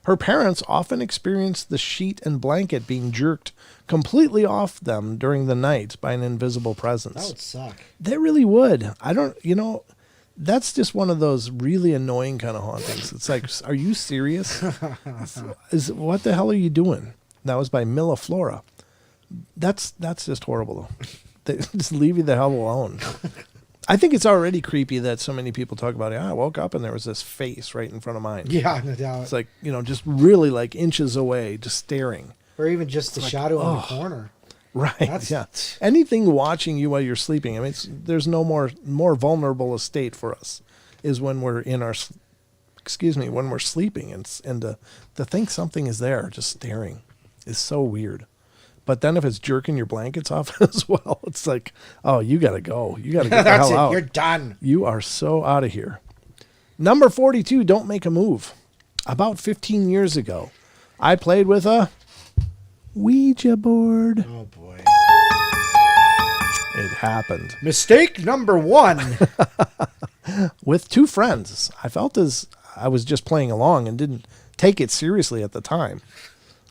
Her parents often experienced the sheet and blanket being jerked completely off them during the night by an invisible presence. That would suck. They really would. That's just one of those really annoying kind of hauntings. It's like, are you serious? What the hell are you doing? That was by Milla Flora. That's just horrible, though. They just leave you the hell alone. I think it's already creepy that so many people talk about it. I woke up and there was this face right in front of mine. Yeah, no doubt. It's like, just really like inches away, just staring. Or even just the shadow in the corner. Right, yeah. Anything watching you while you're sleeping. I mean, there's no more vulnerable a state for us is when we're when we're sleeping and to think something is there just staring is so weird. But then if it's jerking your blankets off as well, it's like, oh, you got to go. You got to get the hell out. You're done. You are so out of here. Number 42, don't make a move. About 15 years ago, I played with a Ouija board. Oh, boy. It happened. Mistake number 1. With two friends. I felt as I was just playing along and didn't take it seriously at the time.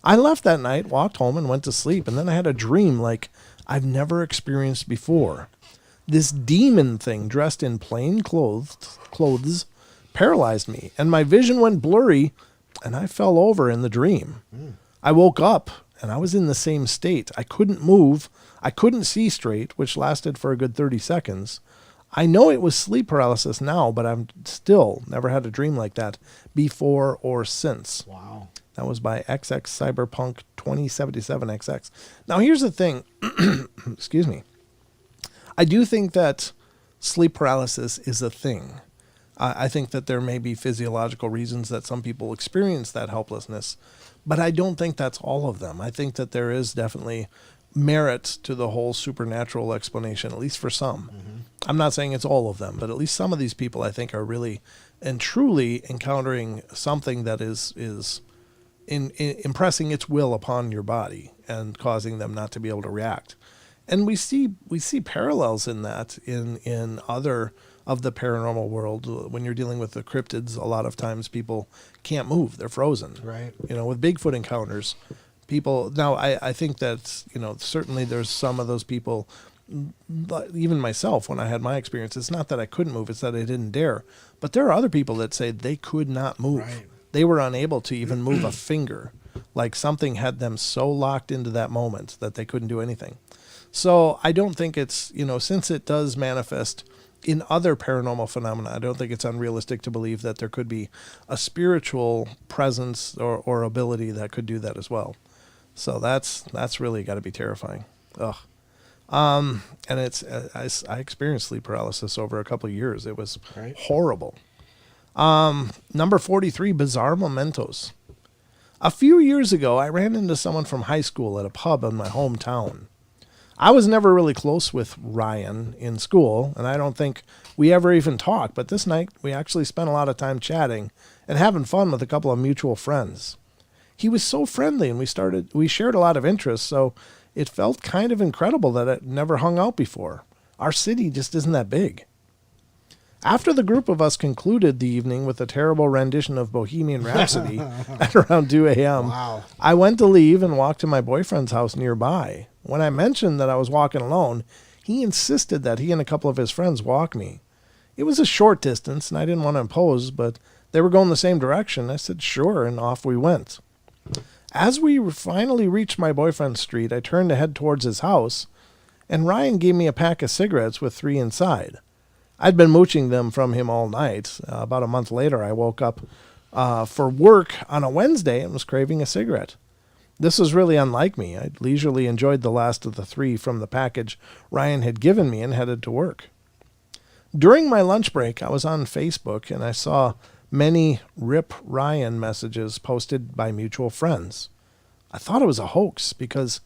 I left that night, walked home, and went to sleep, and then I had a dream like I've never experienced before. This demon thing dressed in plain clothes paralyzed me, and my vision went blurry, and I fell over in the dream. I woke up, and I was in the same state. I couldn't move. I couldn't see straight, which lasted for a good 30 seconds. I know it was sleep paralysis now, but I've still never had a dream like that before or since. Wow. That was by XX Cyberpunk 2077XX. Now, here's the thing. Excuse me. I do think that sleep paralysis is a thing. I think that there may be physiological reasons that some people experience that helplessness, but I don't think that's all of them. I think that there is definitely merit to the whole supernatural explanation, at least for some. Mm-hmm. I'm not saying it's all of them, but at least some of these people I think are really and truly encountering something that is in impressing its will upon your body and causing them not to be able to react. And we see parallels in that in other of the paranormal world. When you're dealing with the cryptids, a lot of times people can't move. They're frozen. Right. With Bigfoot encounters, people, now I think that, certainly there's some of those people, even myself, when I had my experience, it's not that I couldn't move, it's that I didn't dare. But there are other people that say they could not move. Right. They were unable to even move a finger. Like something had them so locked into that moment that they couldn't do anything. So I don't think it's, since it does manifest in other paranormal phenomena, I don't think it's unrealistic to believe that there could be a spiritual presence or ability that could do that as well. So that's really got to be terrifying. Ugh. And I experienced sleep paralysis over a couple of years. It was horrible. Number 43, bizarre mementos. A few years ago, I ran into someone from high school at a pub in my hometown. I was never really close with Ryan in school, and I don't think we ever even talked, but this night we actually spent a lot of time chatting and having fun with a couple of mutual friends. He was so friendly, and we shared a lot of interests, so it felt kind of incredible that it never hung out before. Our city just isn't that big. After the group of us concluded the evening with a terrible rendition of Bohemian Rhapsody at around 2 a.m., Wow. I went to leave and walked to my boyfriend's house nearby. When I mentioned that I was walking alone, he insisted that he and a couple of his friends walk me. It was a short distance, and I didn't want to impose, but they were going the same direction. I said, sure, and off we went. As we finally reached my boyfriend's street, I turned to head towards his house, and Ryan gave me a pack of cigarettes with 3 inside. I'd been mooching them from him all night. About a month later, I woke up for work on a Wednesday and was craving a cigarette. This was really unlike me. I'd leisurely enjoyed the last of the 3 from the package Ryan had given me and headed to work. During my lunch break, I was on Facebook and I saw many Rip Ryan messages posted by mutual friends. I thought it was a hoax because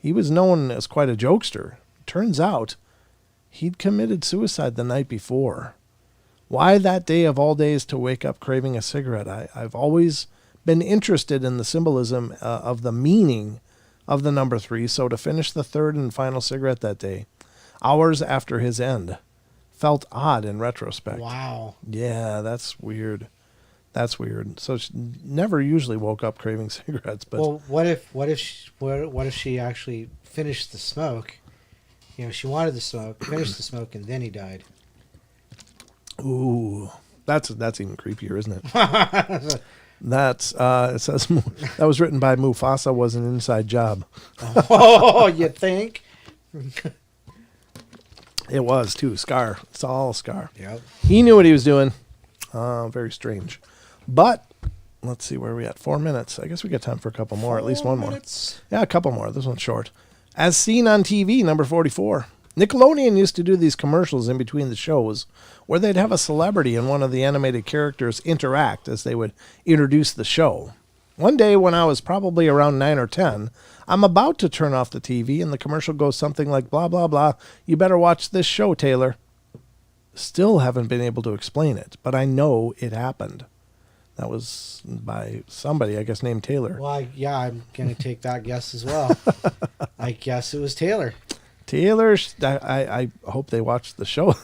he was known as quite a jokester. Turns out, he'd committed suicide the night before. Why that day of all days to wake up craving a cigarette? I've always been interested in the symbolism of the meaning of the number 3, so to finish the 3rd and final cigarette that day, hours after his end, felt odd in retrospect. Wow. Yeah, that's weird. That's weird. So she never usually woke up craving cigarettes, but Well, what if she actually finished the smoke? You know, she wanted the smoke, finished the smoke, and then he died. ooh, that's even creepier, isn't it? That's it says that was written by Mufasa, was an inside job. Oh, you think? It was too. Scar. It's all Scar. Yep. He knew what he was doing. Very strange. But let's see where we at. 4 minutes. I guess we got time for a couple more. At least one more. Yeah, a couple more. This one's short. As seen on TV, number 44. Nickelodeon used to do these commercials in between the shows where they'd have a celebrity and one of the animated characters interact as they would introduce the show. One day when I was probably around 9 or 10, I'm about to turn off the TV and the commercial goes something like, blah, blah, blah. You better watch this show, Taylor. Still haven't been able to explain it, but I know it happened. That was by somebody, I guess, named Taylor. Well, I'm going to take that guess as well. I guess it was Taylor. Taylor, I hope they watched the show.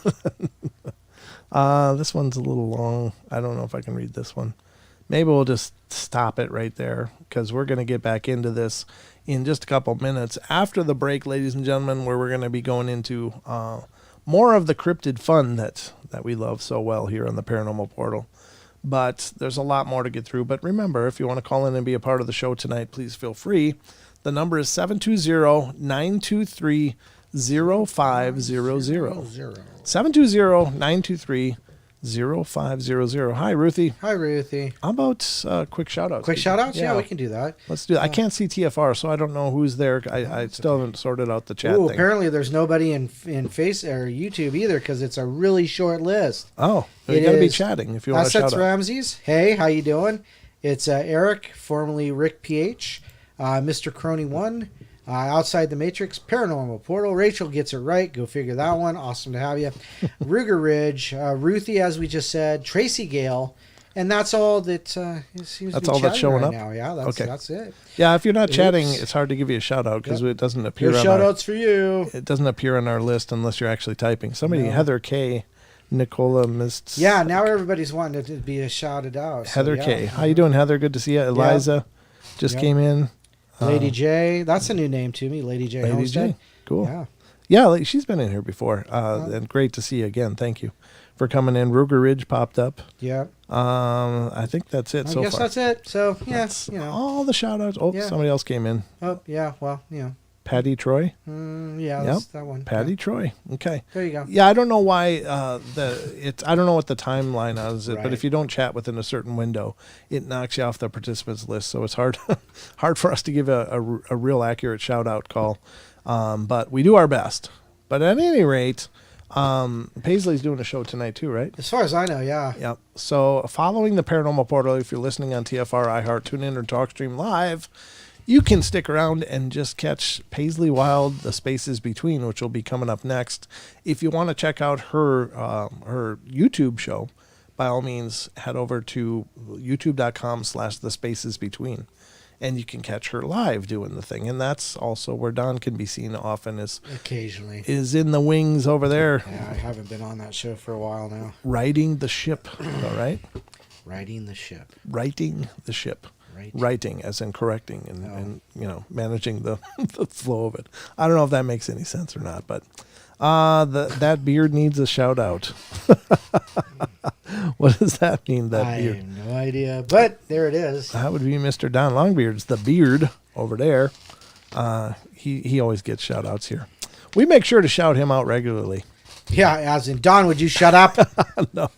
This one's a little long. I don't know if I can read this one. Maybe we'll just stop it right there because we're going to get back into this in just a couple minutes after the break, ladies and gentlemen, where we're going to be going into more of the cryptid fun that we love so well here on the Paranormal Portal. But there's a lot more to get through. But remember, if you want to call in and be a part of the show tonight, please feel free. The number is 720-923-0500. 720-923-0500. Hi, Ruthie. Hi, Ruthie. How about quick shout-outs? Quick shout-outs? Yeah, we can do that. Let's do that. I can't see TFR, so I don't know who's there. I still haven't sorted out the chat thing. Apparently there's nobody in Face or YouTube either because it's a really short list. Oh, you got to be chatting if you want to shout out. Ramses. Hey, how you doing? It's Eric, formerly Rick PH, Mr. Crony 1, Outside the Matrix, Paranormal Portal. Rachel gets it right. Go figure that one. Awesome to have you. Ruger Ridge, Ruthie, as we just said, Tracy Gale, and that's all that seems to be all that's showing right up now. Yeah, that's it. Yeah, if you're not chatting, it's hard to give you a shout out because it doesn't appear. No shout outs for you. It doesn't appear on our list unless you're actually typing. Somebody, Heather K. Nicola missed. Yeah, now everybody's wanting to be shouted out. Heather K. How you doing, Heather? Good to see you. Eliza just came in. Lady J. That's a new name to me. Lady J. Lady Homestead. J. Cool. Yeah, she's been in here before. And great to see you again. Thank you for coming in. Ruger Ridge popped up. Yeah. I think that's it so far. I guess that's it. So, that's all the shout outs. Oh, somebody else came in. Oh, yeah. Well, Patty Troy. That's that one. Patty Troy. Okay. There you go. Yeah, I don't know why I don't know what the timeline is, but if you don't chat within a certain window, it knocks you off the participants list. So it's hard for us to give a real accurate shout out call. But we do our best. But at any rate, Paisley's doing a show tonight too, right? As far as I know, yeah. Yep. So following the Paranormal Portal, if you're listening on TFR, iHeart, TuneIn, or TalkStream Live, you can stick around and just catch Paisley Wild, The Spaces Between, which will be coming up next. If you want to check out her YouTube show, by all means, head over to youtube.com/thespacesbetween. and you can catch her live doing the thing. And that's also where Dawn can be seen often, occasionally is in the wings over there. Yeah, I haven't been on that show for a while now. Righting the ship, all right? Righting the ship. Righting the ship. Writing as in correcting and managing the flow of it. I don't know if that makes any sense or not, but that beard needs a shout out. What does that mean, that beard? I have no idea, but there it is. That would be Mr. Don Longbeard's the beard over there. He always gets shout outs here. We make sure to shout him out regularly. Yeah, as in, Don, would you shut up? No,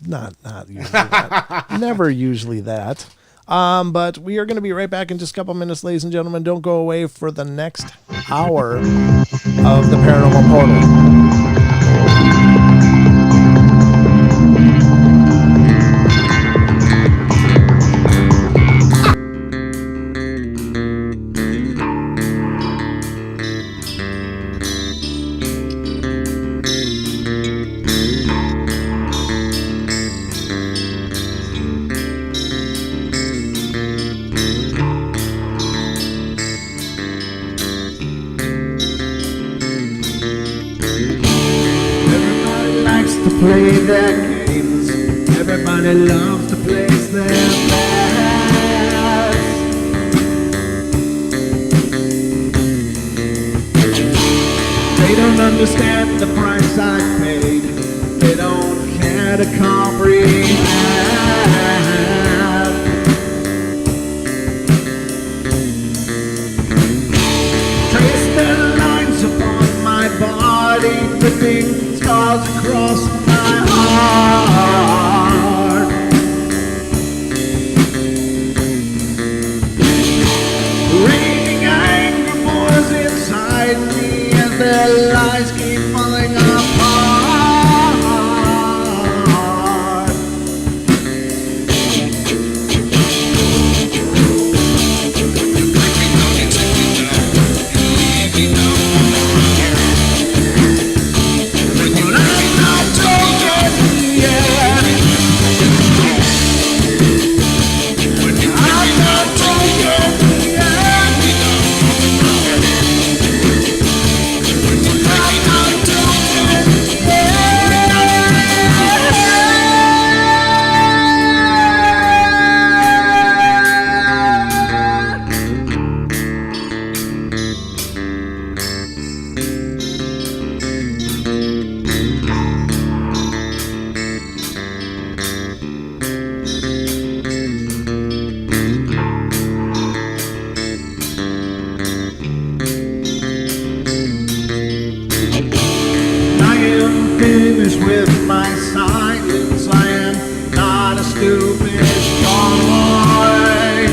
not usually that. Never usually that. But we are going to be right back in just a couple minutes, ladies and gentlemen. Don't go away for the next hour of the Paranormal Portal. Play their games. Everybody loves to place their bets. They don't understand the price I paid. They don't care to comprehend. Trace their lines upon my body, ripping scars across my heart. Raging anger boils inside me as their lies keep falling apart. With my silence, I am not a stupid boy.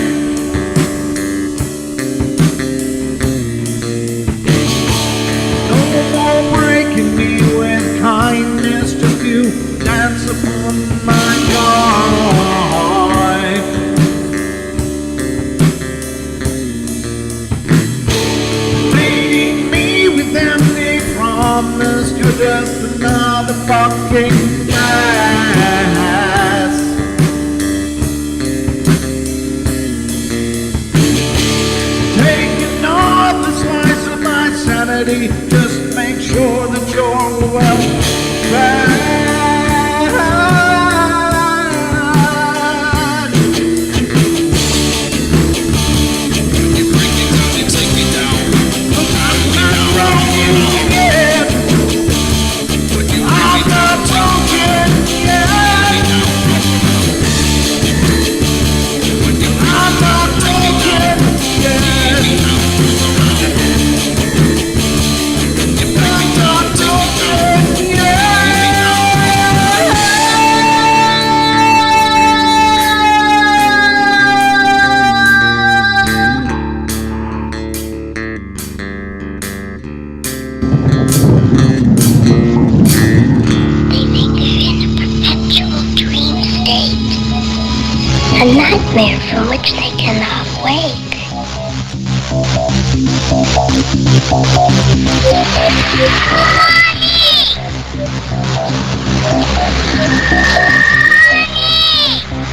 No more breaking me with kindness, just you dance upon my joy. Leading me with empty promise, you're just another fucking mess. Taking off the slice of my sanity, just make sure that you're well fed. A nightmare from which they cannot wake. Mommy!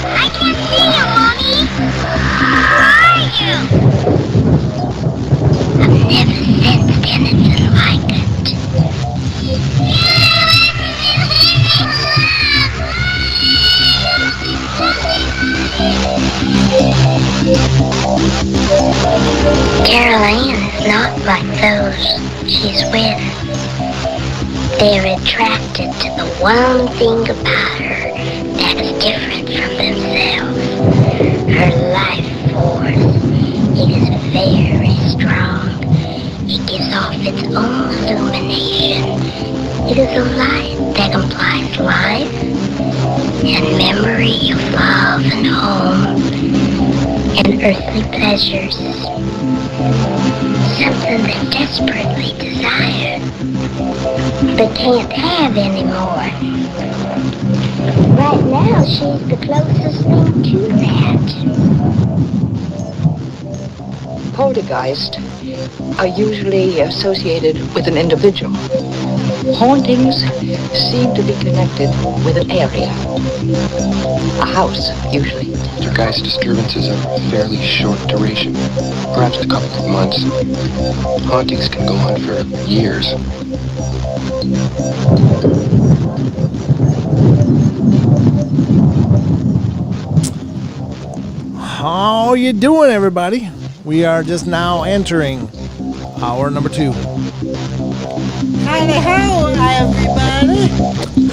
I can't see you, Mommy! Carol Ann is not like those she's with. They're attracted to the one thing about her that's different from themselves. Her life force. It is very strong. It gives off its own illumination. It is a light that implies life and memory of love and home and earthly pleasures. Something they desperately desire, but can't have anymore. Right now, she's the closest thing to that. Poltergeists are usually associated with an individual. Hauntings seem to be connected with an area. A house, usually. Poltergeist disturbances are fairly short duration, perhaps a couple of months. Hauntings can go on for years. How you doing, everybody? We are just now entering hour number 2. Howdy ho, everybody.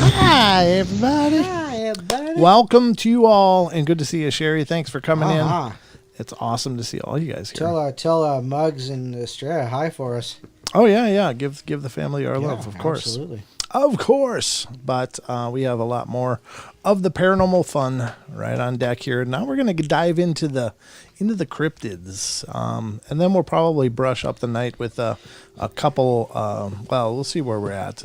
Hi, everybody. Hi, everybody. Welcome to you all, and good to see you, Sherry. Thanks for coming Uh-huh. in. It's awesome to see all you guys here. Tell Muggs and Estrella hi for us. Oh yeah. Give the family our love, of course. Absolutely. Of course. But we have a lot more of the paranormal fun right on deck here. Now we're going to dive into the cryptids, and then we'll probably brush up the night with a couple. Well, we'll see where we're at.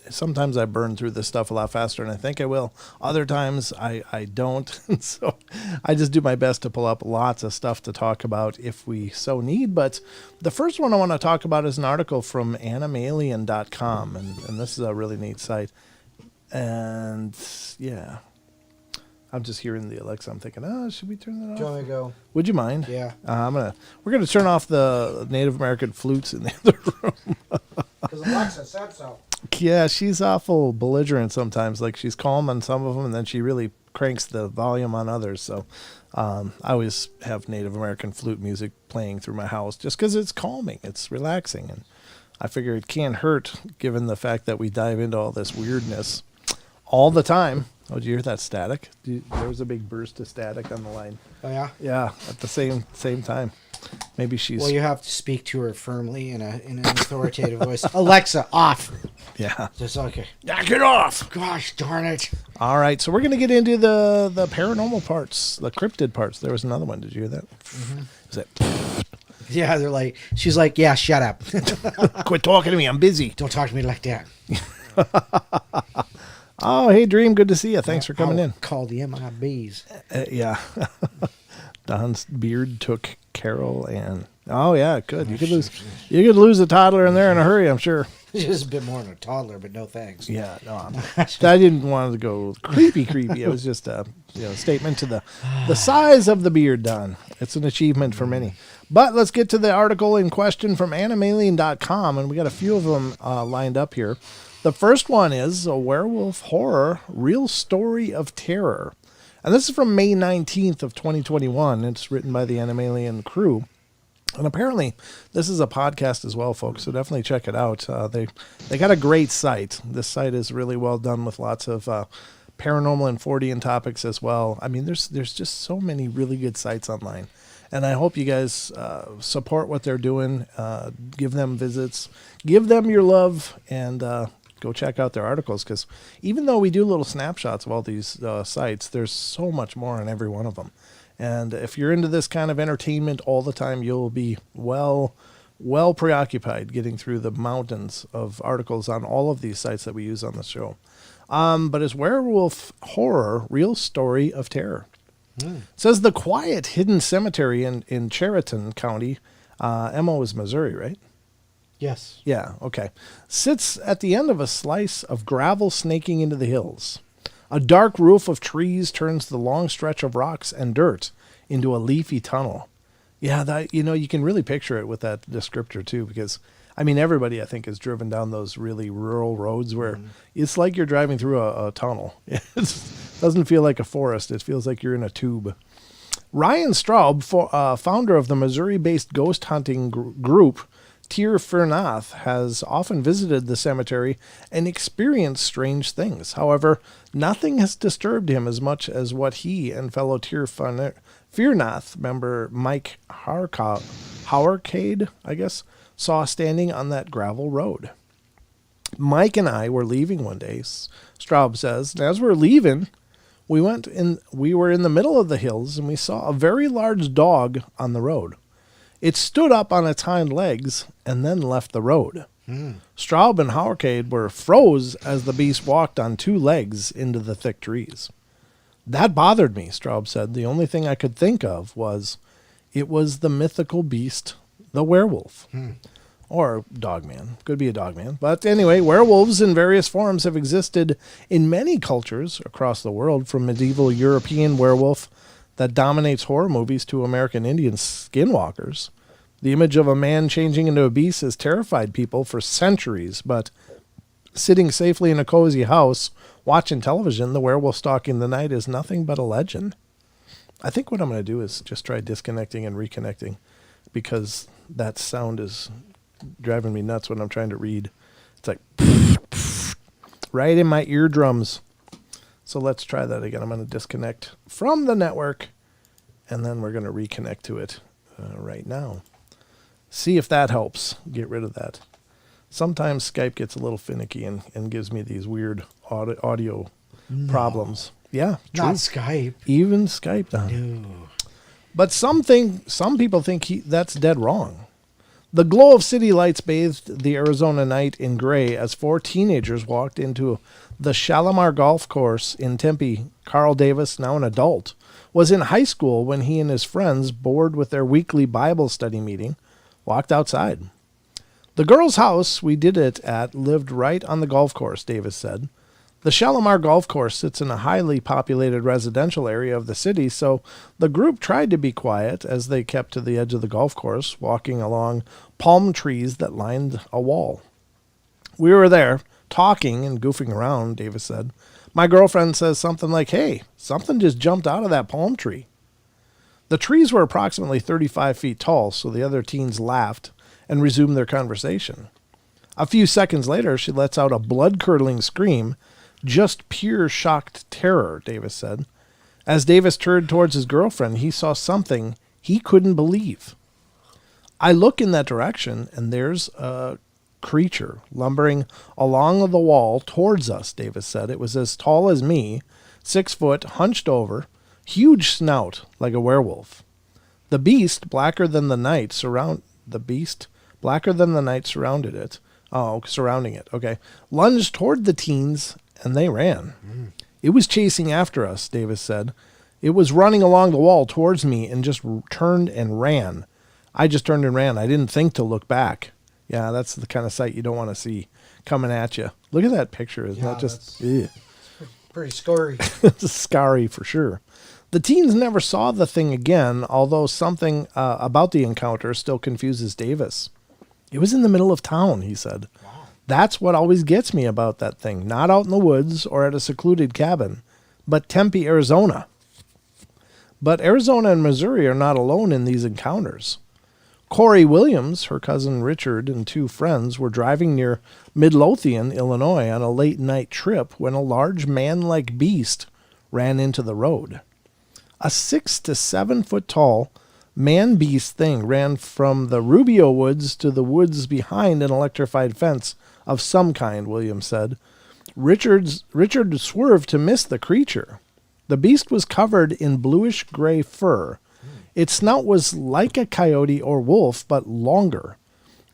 Sometimes I burn through this stuff a lot faster than I think I will. Other times I don't. So I just do my best to pull up lots of stuff to talk about if we so need. But the first one I want to talk about is an article from animalien.com, and this is a really neat site. And yeah, I'm just hearing the Alexa. I'm thinking, should we turn that off? Do you want me to go? Would you mind? Yeah. We're gonna turn off the Native American flutes in the other room. Because Alexa said so. Yeah, she's awful belligerent sometimes. Like, she's calm on some of them, and then she really cranks the volume on others. So I always have Native American flute music playing through my house just because it's calming, it's relaxing, and I figure it can't hurt given the fact that we dive into all this weirdness all the time. Oh, did you hear that static? There was a big burst of static on the line. Oh, yeah? Yeah, at the same time. Maybe she's... Well, you have to speak to her firmly in an authoritative voice. Alexa, off. Yeah. Just okay. Yeah, get off! Gosh darn it. All right, so we're going to get into the paranormal parts, the cryptid parts. There was another one. Did you hear that? Mm-hmm. Was that... Yeah, she's like, yeah, shut up. Quit talking to me. I'm busy. Don't talk to me like that. Oh, hey, Dream. Good to see you. Thanks for coming in. Call the MIBs. Yeah. Don's beard took Carol and... Oh, yeah, good. You could lose a toddler in there in a hurry, I'm sure. Just a bit more than a toddler, but no thanks. Yeah, no, I didn't want to go creepy. It was just a statement to the size of the beard, Don. It's an achievement for many. But let's get to the article in question from animalien.com, and we got a few of them lined up here. The first one is a werewolf horror, real story of terror. And this is from May 19th of 2021. It's written by the Animalien crew. And apparently, this is a podcast as well, folks, so definitely check it out. They got a great site. This site is really well done with lots of paranormal and Fortean topics as well. I mean, there's just so many really good sites online. And I hope you guys support what they're doing. Give them visits. Give them your love, and go check out their articles. Because even though we do little snapshots of all these sites, there's so much more on every one of them. And if you're into this kind of entertainment all the time, you'll be well preoccupied getting through the mountains of articles on all of these sites that we use on the show. But it's werewolf horror, real story of terror. It says the quiet hidden cemetery in Chariton County, Emma is Missouri, right? Yes. Yeah, okay. Sits at the end of a slice of gravel snaking into the hills. A dark roof of trees turns the long stretch of rocks and dirt into a leafy tunnel. Yeah, that, you can really picture it with that descriptor too, because I mean, everybody I think has driven down those really rural roads where it's like you're driving through a tunnel. It doesn't feel like a forest. It feels like you're in a tube. Ryan Straub, founder of the Missouri-based ghost hunting group Tir Fernath, has often visited the cemetery and experienced strange things. However, nothing has disturbed him as much as what he and fellow Tir Fernath member Mike Howarcade, I guess, saw standing on that gravel road. Mike and I were leaving one day, Straub says, and as we're leaving, we were in the middle of the hills and we saw a very large dog on the road. It stood up on its hind legs and then left the road. Straub and Howarcade were froze as the beast walked on two legs into the thick trees. That bothered me, Straub said. The only thing I could think of was it was the mythical beast, the werewolf. Or Dogman. Could be a Dogman. But anyway, werewolves in various forms have existed in many cultures across the world, from medieval European werewolf that dominates horror movies to American Indian skinwalkers. The image of a man changing into a beast has terrified people for centuries, but sitting safely in a cozy house, watching television, the werewolf stalking the night is nothing but a legend. I think what I'm going to do is just try disconnecting and reconnecting, because that sound is driving me nuts when I'm trying to read. It's like right in my eardrums. So let's try that again. I'm going to disconnect from the network, and then we're going to reconnect to it right now. See if that helps get rid of that. Sometimes Skype gets a little finicky and gives me these weird audio problems. Yeah, true. Not Skype. Even Skype does. No. But some people think that's dead wrong. The glow of city lights bathed the Arizona night in gray as four teenagers walked into the Shalimar Golf Course in Tempe. Carl Davis, now an adult, was in high school when he and his friends, bored with their weekly Bible study meeting, walked outside. The girl's house we did it at lived right on the golf course, Davis said. The Shalimar Golf Course sits in a highly populated residential area of the city, so the group tried to be quiet as they kept to the edge of the golf course, walking along palm trees that lined a wall. We were there, talking and goofing around, Davis said. My girlfriend says something like, "Hey, something just jumped out of that palm tree." The trees were approximately 35 feet tall, so the other teens laughed and resumed their conversation. A few seconds later, she lets out a blood-curdling scream. Just pure shocked terror, Davis said. As Davis turned towards his girlfriend, he saw something he couldn't believe. I look in that direction, and there's a creature lumbering along the wall towards us, Davis said. It was as tall as me, 6 foot, hunched over, huge snout like a werewolf. The beast, blacker than the night, surrounding it. Oh, surrounding it. Okay. Lunged toward the teens, and they ran. It was chasing after us, Davis said. It was running along the wall towards me and just turned and ran. I just turned and ran. I didn't think to look back. Yeah, that's the kind of sight you don't want to see coming at you. Look at that picture. Isn't that just... Pretty scary. It's scary for sure. The teens never saw the thing again, although something about the encounter still confuses Davis. It was in the middle of town, he said. Wow. That's what always gets me about that thing. Not out in the woods or at a secluded cabin, but Tempe, Arizona. But Arizona and Missouri are not alone in these encounters. Corey Williams, her cousin Richard, and two friends were driving near Midlothian, Illinois, on a late-night trip when a large man-like beast ran into the road. A 6 to 7 foot tall man-beast thing ran from the Rubio woods to the woods behind an electrified fence of some kind, Williams said. Richard swerved to miss the creature. The beast was covered in bluish-gray fur. Its snout was like a coyote or wolf, but longer.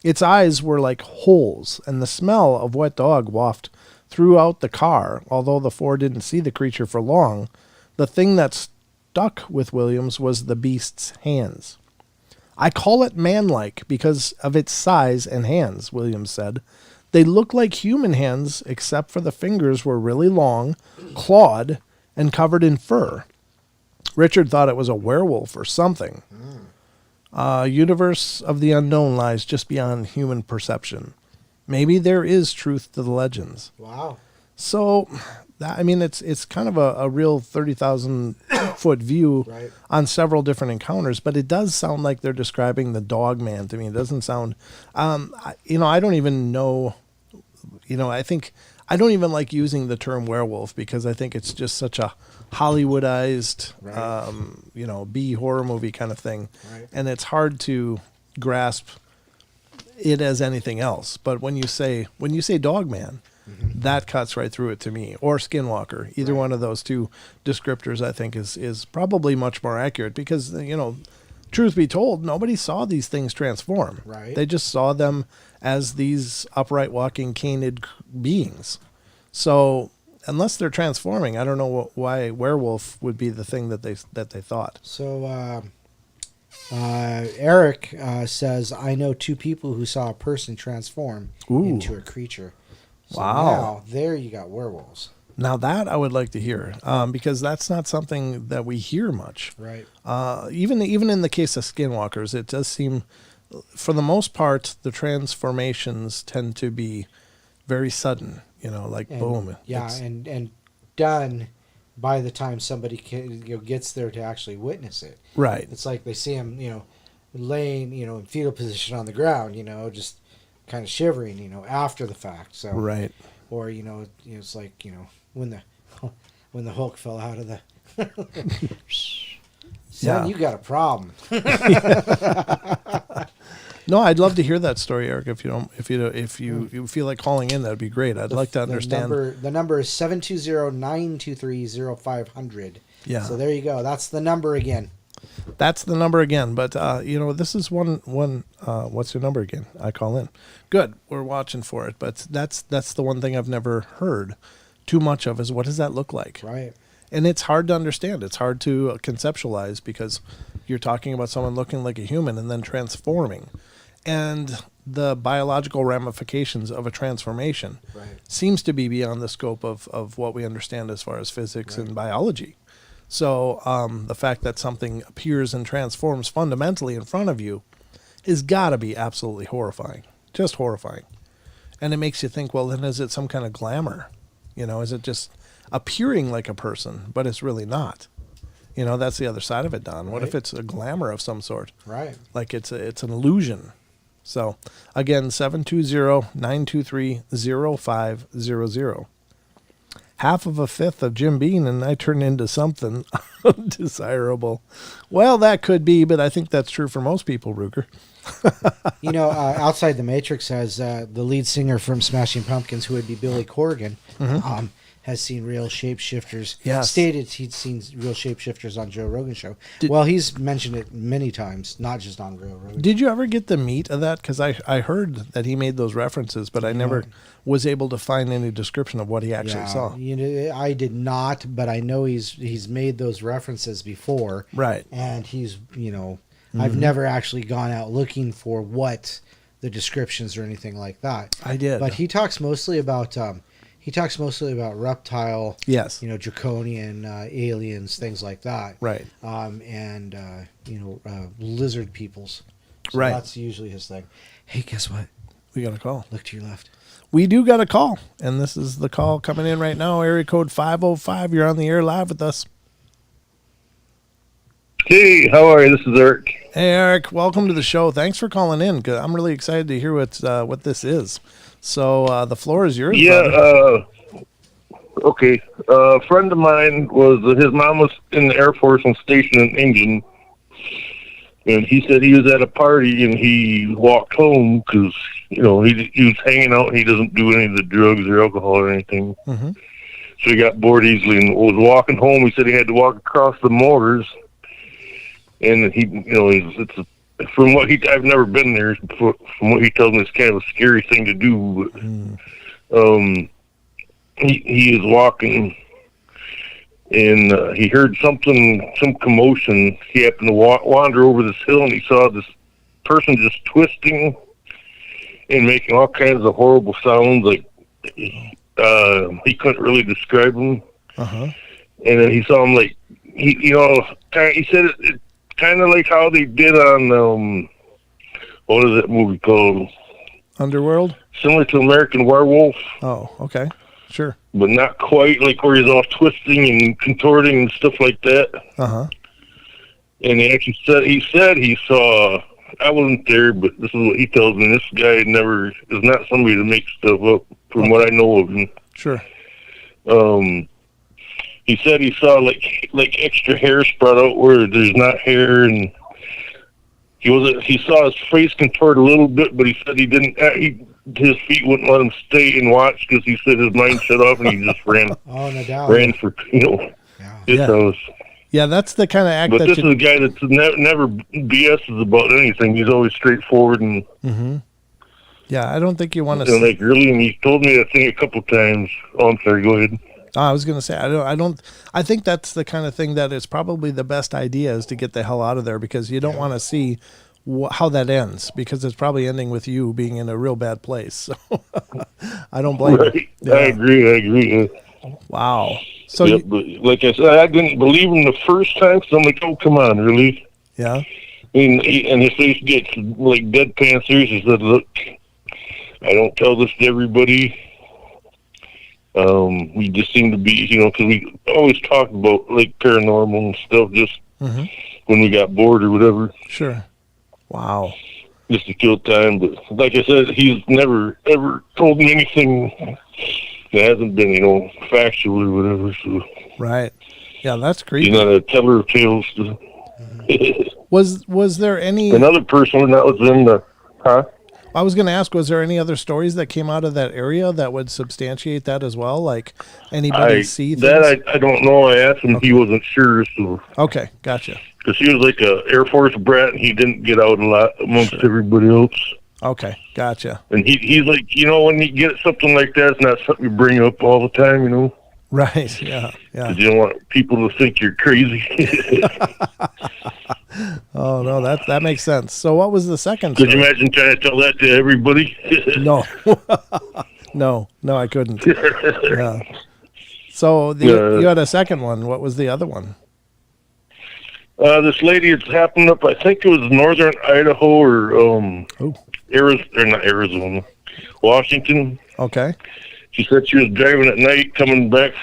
Its eyes were like holes, and the smell of wet dog wafted throughout the car. Although the four didn't see the creature for long, the thing that stuck with Williams was the beast's hands. I call it man-like because of its size and hands, Williams said. They looked like human hands, except for the fingers were really long, clawed, and covered in fur. Richard thought it was a werewolf or something. Universe of the unknown lies just beyond human perception. Maybe there is truth to the legends. Wow. So I mean, it's kind of a real 30,000 foot view Right. on several different encounters, but it does sound like they're describing the Dogman to me. It doesn't sound, I don't even know, I don't even like using the term werewolf because I think it's just such a Hollywoodized, Right. B horror movie kind of thing. Right. And it's hard to grasp it as anything else. But when you say Dogman, that cuts right through it to me, or Skinwalker. Either Right. one of those two descriptors, I think, is probably much more accurate because, truth be told, nobody saw these things transform. Right. They just saw them as these upright walking canid beings. So unless they're transforming, I don't know why werewolf would be the thing that they thought. So Eric says, I know two people who saw a person transform Ooh. into a creature. So Wow. now, there you got werewolves. Now that I would like to hear, because that's not something that we hear much. Right. Even in the case of skinwalkers, it does seem, for the most part, the transformations tend to be very sudden. Like And, boom. Yeah, It's- and done by the time somebody gets there to actually witness it. right. It's like they see him, laying, in fetal position on the ground, just kind of shivering, after the fact. So Right. or it's like when the Hulk fell out of the. Son, Yeah. you got a problem. No, I'd love to hear that story, Eric. If you feel like calling in, that'd be great. I'd like to understand. The number is 720-923-0500. Yeah. So there you go. That's the number again. That's the number again. But this is one. What's your number again? I call in. Good. We're watching for it. But that's the one thing I've never heard too much of is what does that look like? Right. And it's hard to understand. It's hard to conceptualize because you're talking about someone looking like a human and then transforming. And the biological ramifications of a transformation Right. seems to be beyond the scope of what we understand as far as physics and biology. So the fact that something appears and transforms fundamentally in front of you has got to be absolutely horrifying, just horrifying. And it makes you think, well, then is it some kind of glamour? Is it just appearing like a person, but it's really not? That's the other side of it, Don. What if it's a glamour of some sort? Right. Like it's an illusion. So, again, 720-923-0500. Half of a fifth of Jim Beam, and I turn into something undesirable. Well, that could be, but I think that's true for most people, Ruger. Outside the Matrix has the lead singer from Smashing Pumpkins, who would be Billy Corgan, has seen real shapeshifters. Yes. Stated he'd seen real shapeshifters on Joe Rogan's show. Well, he's mentioned it many times, not just on Joe Rogan. Did you ever get the meat of that? Because I heard that he made those references, but I never was able to find any description of what he actually saw. I did not, but I know he's made those references before. Right. And he's, I've never actually gone out looking for what the descriptions or anything like that. I did. But he talks mostly about reptile, Yes. draconian aliens, things like that. Right. And lizard peoples. So Right. that's usually his thing. Hey, guess what? We got a call. Look to your left. We do got a call, and this is the call coming in right now. Area code 505. You're on the air live with us. Hey, how are you? This is Eric. Hey, Eric. Welcome to the show. Thanks for calling in. 'Cause I'm really excited to hear what this is. So the floor is yours. brother. Okay. A friend of mine his mom was in the Air Force and stationed in England. And he said he was at a party and he walked home because, he was hanging out and he doesn't do any of the drugs or alcohol or anything. Mm-hmm. So he got bored easily and was walking home. He said he had to walk across the moors. And he, from what I've never been there. From what he tells me, it's kind of a scary thing to do. But, he is walking, and he heard some commotion. He happened to wander over this hill, and he saw this person just twisting and making all kinds of horrible sounds. Like he couldn't really describe them. Uh-huh. And then he saw him he said it kind of like how they did on what is that movie called? Underworld? Similar to American Werewolf. Oh, okay. Sure. but not quite, like where he's all twisting and contorting and stuff like that. Uh-huh. And he said he saw, I wasn't there, but this is what he tells me, this guy is not somebody to make stuff up, from what I know of him. Sure. He said he saw like extra hair sprout out where there's not hair, and he saw his face contort a little bit, but he said his feet wouldn't let him stay and watch because he said his mind shut off and he just ran. Oh, no doubt. Ran for his house. Yeah, that's the kind of act. But this is a guy that's never BS's about anything. He's always straightforward and. Mm-hmm. Yeah, I don't think you want to. Like really, and he's told me that thing a couple times. Oh, I'm sorry. Go ahead. I was going to say I think that's the kind of thing that is probably the best idea is to get the hell out of there, because you don't want to see how that ends, because it's probably ending with you being in a real bad place. So I don't blame you. Yeah. I agree. Wow. So but like I said, I didn't believe him the first time, so I'm like, oh, come on, really? Yeah. And his face gets like deadpan serious. He said, look, I don't tell this to everybody. We just seem to be, because we always talk about like paranormal and stuff just when we got bored or whatever. Sure. Wow. Just to kill time. But like I said, he's never, ever told me anything that hasn't been, factual or whatever. So. Right. Yeah, that's creepy. He's not a teller of tales. Was there any... Another person that was in the... Huh? I was going to ask, was there any other stories that came out of that area that would substantiate that as well? Like anybody see things? That I don't know. I asked him. He wasn't sure. So. Okay, gotcha. Because he was like a Air Force brat, and he didn't get out a lot amongst everybody else. Okay, gotcha. And he's like, when you get something like that, it's not something you bring up all the time, Right, yeah. Because you don't want people to think you're crazy. Oh, no, that makes sense. So what was the second Could story? you imagine trying to tell that to everybody? No. No, I couldn't. Yeah. So you had a second one. What was the other one? This lady, it's happened up, I think it was northern Idaho or not Arizona, Washington. Okay. She said she was driving at night coming back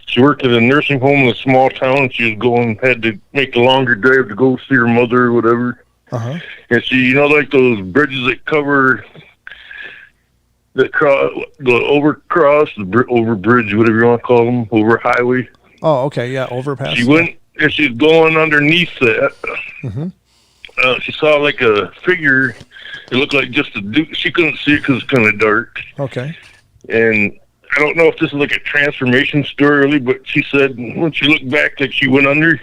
she worked at a nursing home in a small town. She was had to make a longer drive to go see her mother or whatever. Uh-huh. And she, like those bridges that cover, the overcross, the overbridge, whatever you want to call them, over highway. Oh, okay, yeah, overpass. She went, and she's going underneath that. Mm-hmm. She saw like a figure. It looked like just a dude. She couldn't see it because it's kind of dark. Okay. And I don't know if this is like a transformation story, really, but she said when she looked back, like she went under,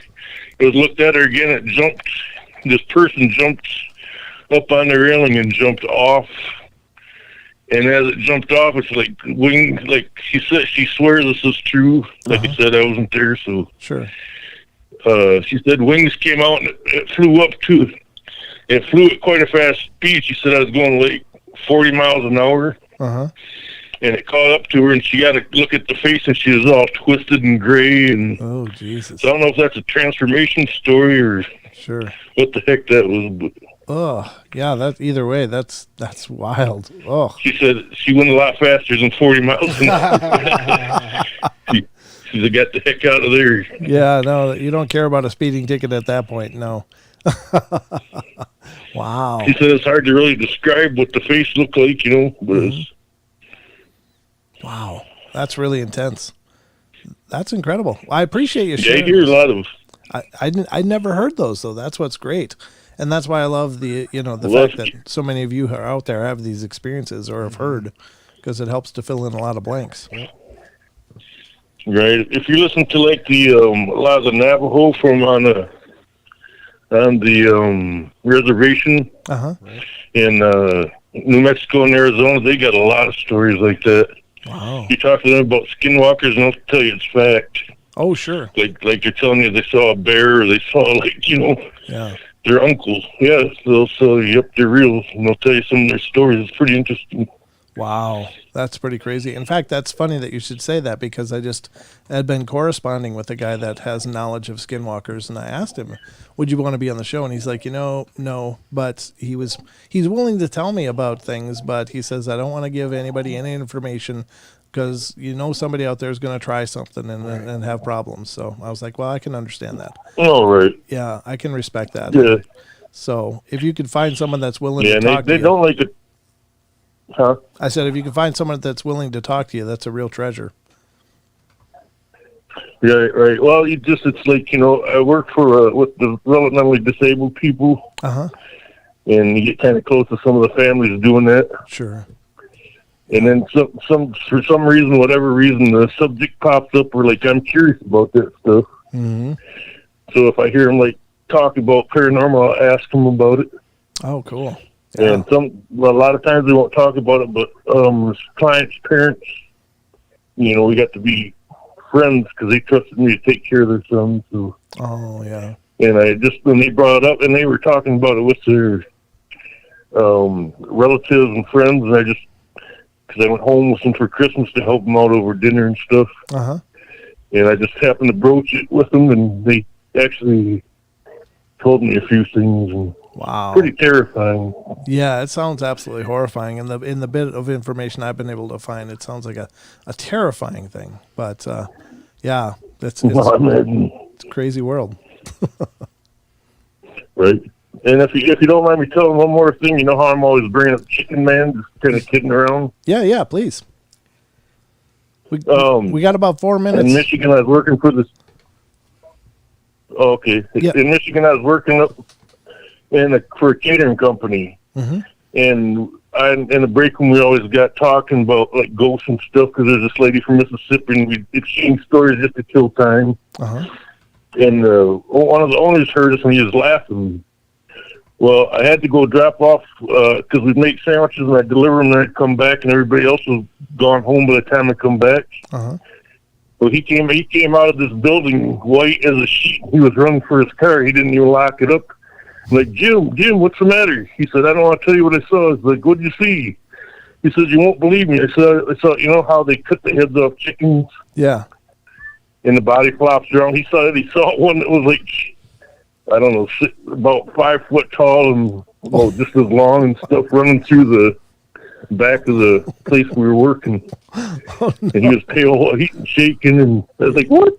it was looked at her again. It jumped. This person jumped up on the railing and jumped off. And as it jumped off, it's like wing. Like she said, she swears this is true. Like I said, I wasn't there, so sure. She said wings came out and it flew up to. It flew at quite a fast speed. She said I was going like 40 miles an hour. Uh-huh. And it caught up to her, and she got to look at the face, and she was all twisted and gray. And oh, Jesus! So I don't know if that's a transformation story or what the heck that was. But oh, yeah. That either way, that's wild. Oh, she said she went a lot faster than 40 miles an hour. She got the heck out of there. Yeah, no, you don't care about a speeding ticket at that point. No. Wow. She said it's hard to really describe what the face looked like, but it's. Wow, that's really intense. That's incredible. I appreciate you sharing. Yeah, I hear a lot of. I never heard those though. That's what's great, and that's why I love the fact that so many of you who are out there have these experiences or have heard, because it helps to fill in a lot of blanks. Right. If you listen to like the a lot of the Navajo from on the reservation in New Mexico and Arizona, they got a lot of stories like that. Wow. You talk to them about skinwalkers, and they'll tell you it's fact. Oh, sure. Like they're telling you they saw a bear, or they saw their uncle. Yeah, they'll tell you, yep, they're real, and they'll tell you some of their stories. It's pretty interesting. Wow, that's pretty crazy. In fact, that's funny that you should say that, because I just had been corresponding with a guy that has knowledge of skinwalkers, and I asked him, would you want to be on the show? And he's like, no, but he's willing to tell me about things, but he says, I don't want to give anybody any information because somebody out there is going to try something and have problems. So I was like, well, I can understand that. All right. Yeah, I can respect that. Yeah. So if you could find someone that's willing Yeah, to and talk to they you. don't like it. Huh? I said, if you can find someone that's willing to talk to you, that's a real treasure. Yeah, right. Well, it's like, I work for with the developmentally disabled people, Uh-huh. and you get kind of close to some of the families doing that. Sure. And then for some reason, whatever reason, the subject pops up where, like, I'm curious about that stuff. Mm-hmm. So if I hear them, like, talk about paranormal, I'll ask them about it. Oh, cool. Yeah. And a lot of times they won't talk about it, but clients' parents, we got to be friends because they trusted me to take care of their son. So. Oh, yeah. And when they brought it up, and they were talking about it with their relatives and friends, and because I went home with them for Christmas to help them out over dinner and stuff. Uh-huh. And I just happened to broach it with them, and they actually told me a few things. And wow. Pretty terrifying. Yeah, it sounds absolutely horrifying. And in the bit of information I've been able to find, it sounds like a terrifying thing. But, yeah, it's a crazy world. Right. And if you don't mind me telling one more thing, you know how I'm always bringing up Chicken Man, just kind of kidding around? Yeah, please. We got about 4 minutes. In Michigan, I was working for this. Okay. Yeah. In Michigan, I was working up for a catering company. Mm-hmm. And in the break room, we always got talking about, like, ghosts and stuff, because there's this lady from Mississippi, and we'd exchange stories just to kill time. Uh-huh. And one of the owners heard us, and he was laughing. Well, I had to go drop off because we'd make sandwiches, and I'd deliver them, and I'd come back, and everybody else was gone home by the time I come back. Uh-huh. Well, he came out of this building white as a sheet. He was running for his car. He didn't even lock it up. I'm like, Jim, what's the matter? He said, I don't want to tell you what I saw. I was like, what'd you see? He says, you won't believe me. I saw, how they cut the heads off chickens? Yeah. And the body flops around. He saw one that was like, I don't know, about 5 foot tall and just as long and stuff, running through the back of the place we were working. Oh, no. And he was pale, shaking, and I was like, what?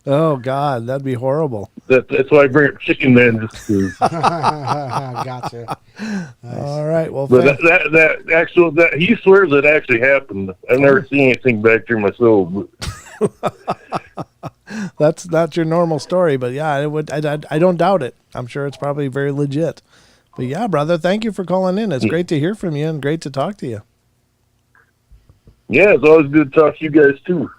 Oh, God, that'd be horrible. That's why I bring up Chicken Man, just to... Gotcha. Nice. All right, well, but that he swears it actually happened. I've never seen anything back there myself. But... That's not your normal story, but yeah, I don't doubt it. I'm sure it's probably very legit. But yeah, brother, thank you for calling in. It's great to hear from you and great to talk to you. Yeah, it's always good to talk to you guys too.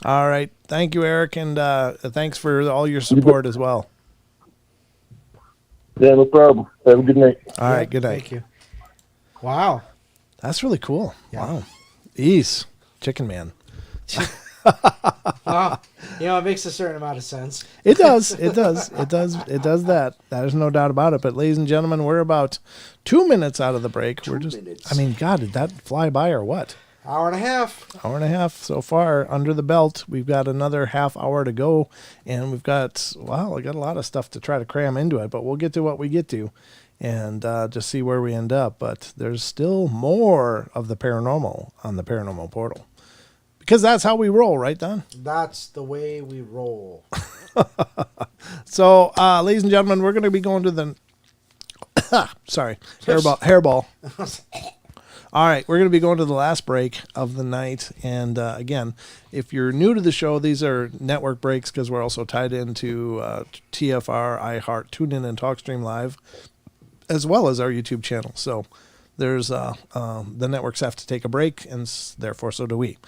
All right. Thank you, Eric, and thanks for all your support as well. Yeah, no problem. Have a good night. All right, good night. Thank you. Wow. That's really cool. Yeah. Wow. Ease. Chicken Man. Well, it makes a certain amount of sense. It does. It does that. There's no doubt about it. But ladies and gentlemen, we're about 2 minutes out of the break. We're just, I mean, God, did that fly by or what? Hour and a half so far under the belt. We've got another half hour to go, and we've got, I got a lot of stuff to try to cram into it, but we'll get to what we get to and just see where we end up. But there's still more of the paranormal on the Paranormal Portal. Because that's how we roll, right, Don? That's the way we roll. So, ladies and gentlemen, we're going to be going to the... Sorry, hairball. All right, we're going to be going to the last break of the night. And again, if you're new to the show, these are network breaks because we're also tied into TFR, iHeart, TuneIn, and TalkStream Live, as well as our YouTube channel. So there's the networks have to take a break, and therefore so do we.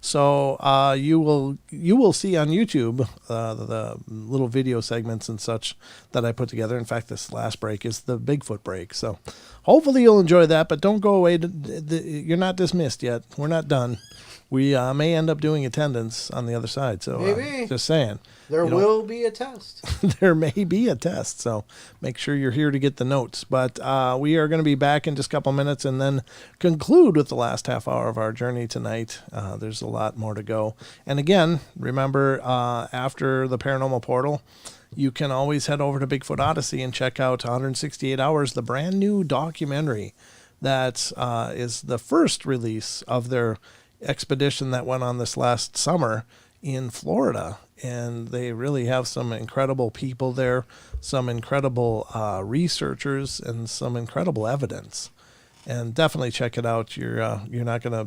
So you will see on YouTube the little video segments and such that I put together. In fact, this last break is the Bigfoot break. So hopefully you'll enjoy that, but don't go away. You're not dismissed yet. We're not done. We may end up doing attendance on the other side. So maybe. Just saying. There will be a test. There may be a test, so make sure you're here to get the notes. But we are going to be back in just a couple minutes and then conclude with the last half hour of our journey tonight. There's a lot more to go. And again, remember, after the Paranormal Portal, you can always head over to Bigfoot Odyssey and check out 168 Hours, the brand new documentary that is the first release of their expedition that went on this last summer in Florida, and they really have some incredible people there, some incredible researchers, and some incredible evidence. And definitely check it out. You're not gonna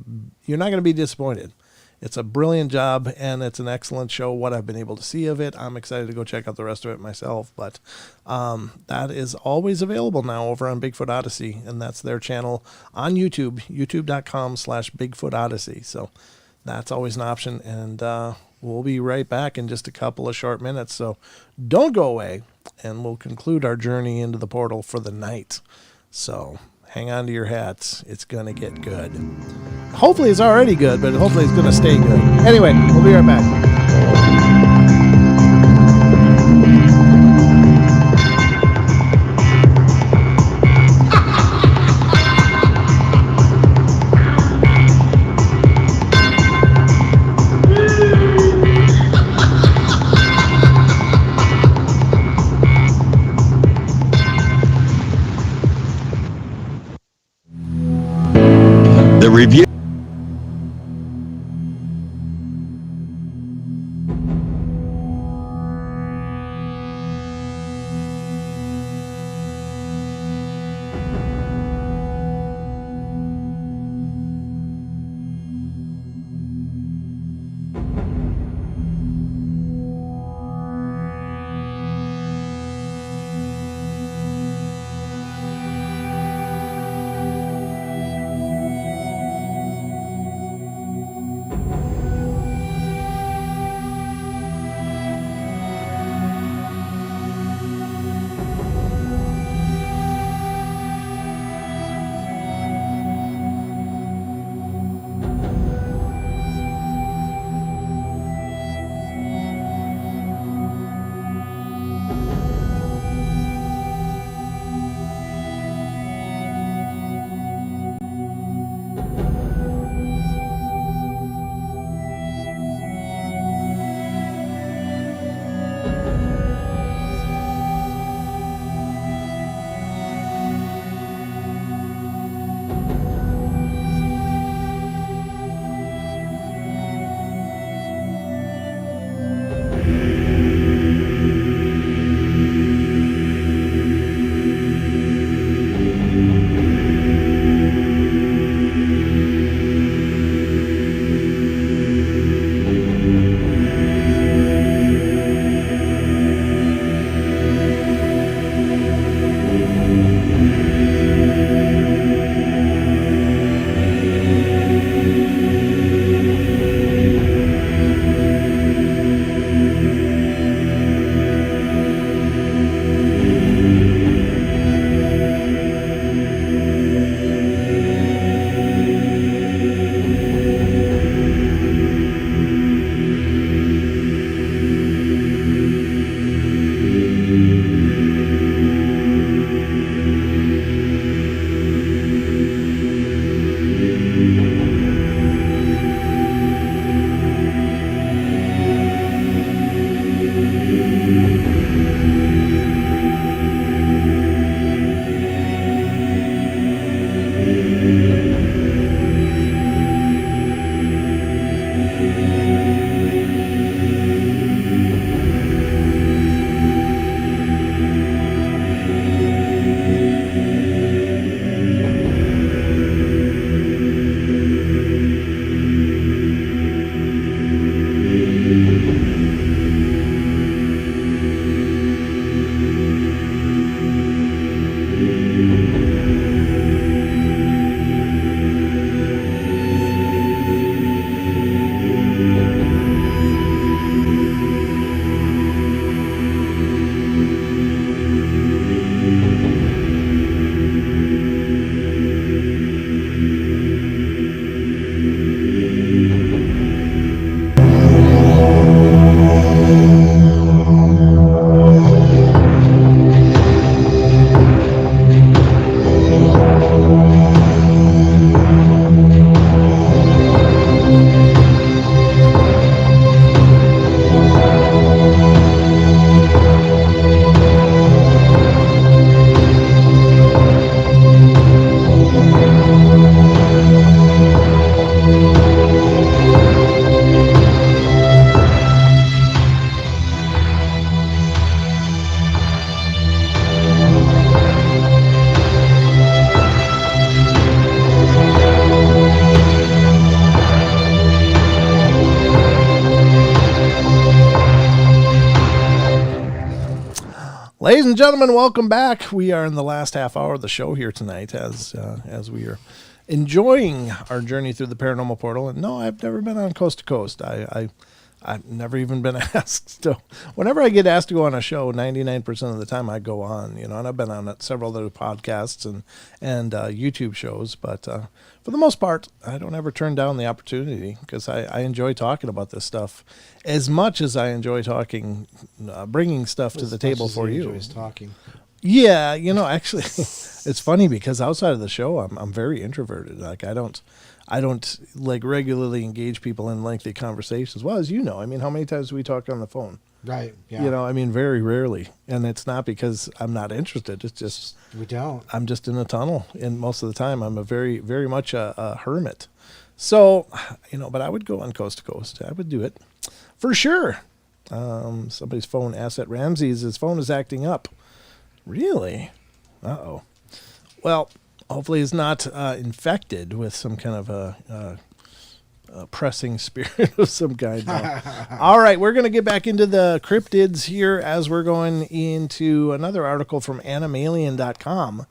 be disappointed. It's a brilliant job, and it's an excellent show. What I've been able to see of it, I'm excited to go check out the rest of it myself. But that is always available now over on Bigfoot Odyssey, and that's their channel on YouTube, youtube.com/Bigfoot Odyssey. So that's always an option, and we'll be right back in just a couple of short minutes. So don't go away, and we'll conclude our journey into the portal for the night. So hang on to your hats. It's going to get good. Hopefully it's already good, but hopefully it's going to stay good. Anyway, we'll be right back. The review. and gentlemen, welcome back. We are in the last half hour of the show here tonight as we are enjoying our journey through the paranormal portal. And no, I've never been on Coast to Coast. I've never even been asked to. Whenever I get asked to go on a show, 99% of the time I go on, and I've been on several other podcasts and YouTube shows, but for the most part, I don't ever turn down the opportunity because I enjoy talking about this stuff as much as I enjoy talking, bringing stuff to the table for you. Enjoys talking. Yeah, actually, it's funny because outside of the show, I'm very introverted. Like I don't like regularly engage people in lengthy conversations. Well, as you know, how many times do we talk on the phone? Right. Yeah. Very rarely. And it's not because I'm not interested. It's just we don't. I'm just in a tunnel, and most of the time I'm a very, very much a hermit. So, but I would go on Coast to Coast. I would do it for sure. Somebody's phone, Asset Ramses, his phone is acting up. Really? Uh-oh. Well, hopefully he's not infected with some kind of a pressing spirit of some kind. No. All right, we're going to get back into the cryptids here as we're going into another article from animalien.com.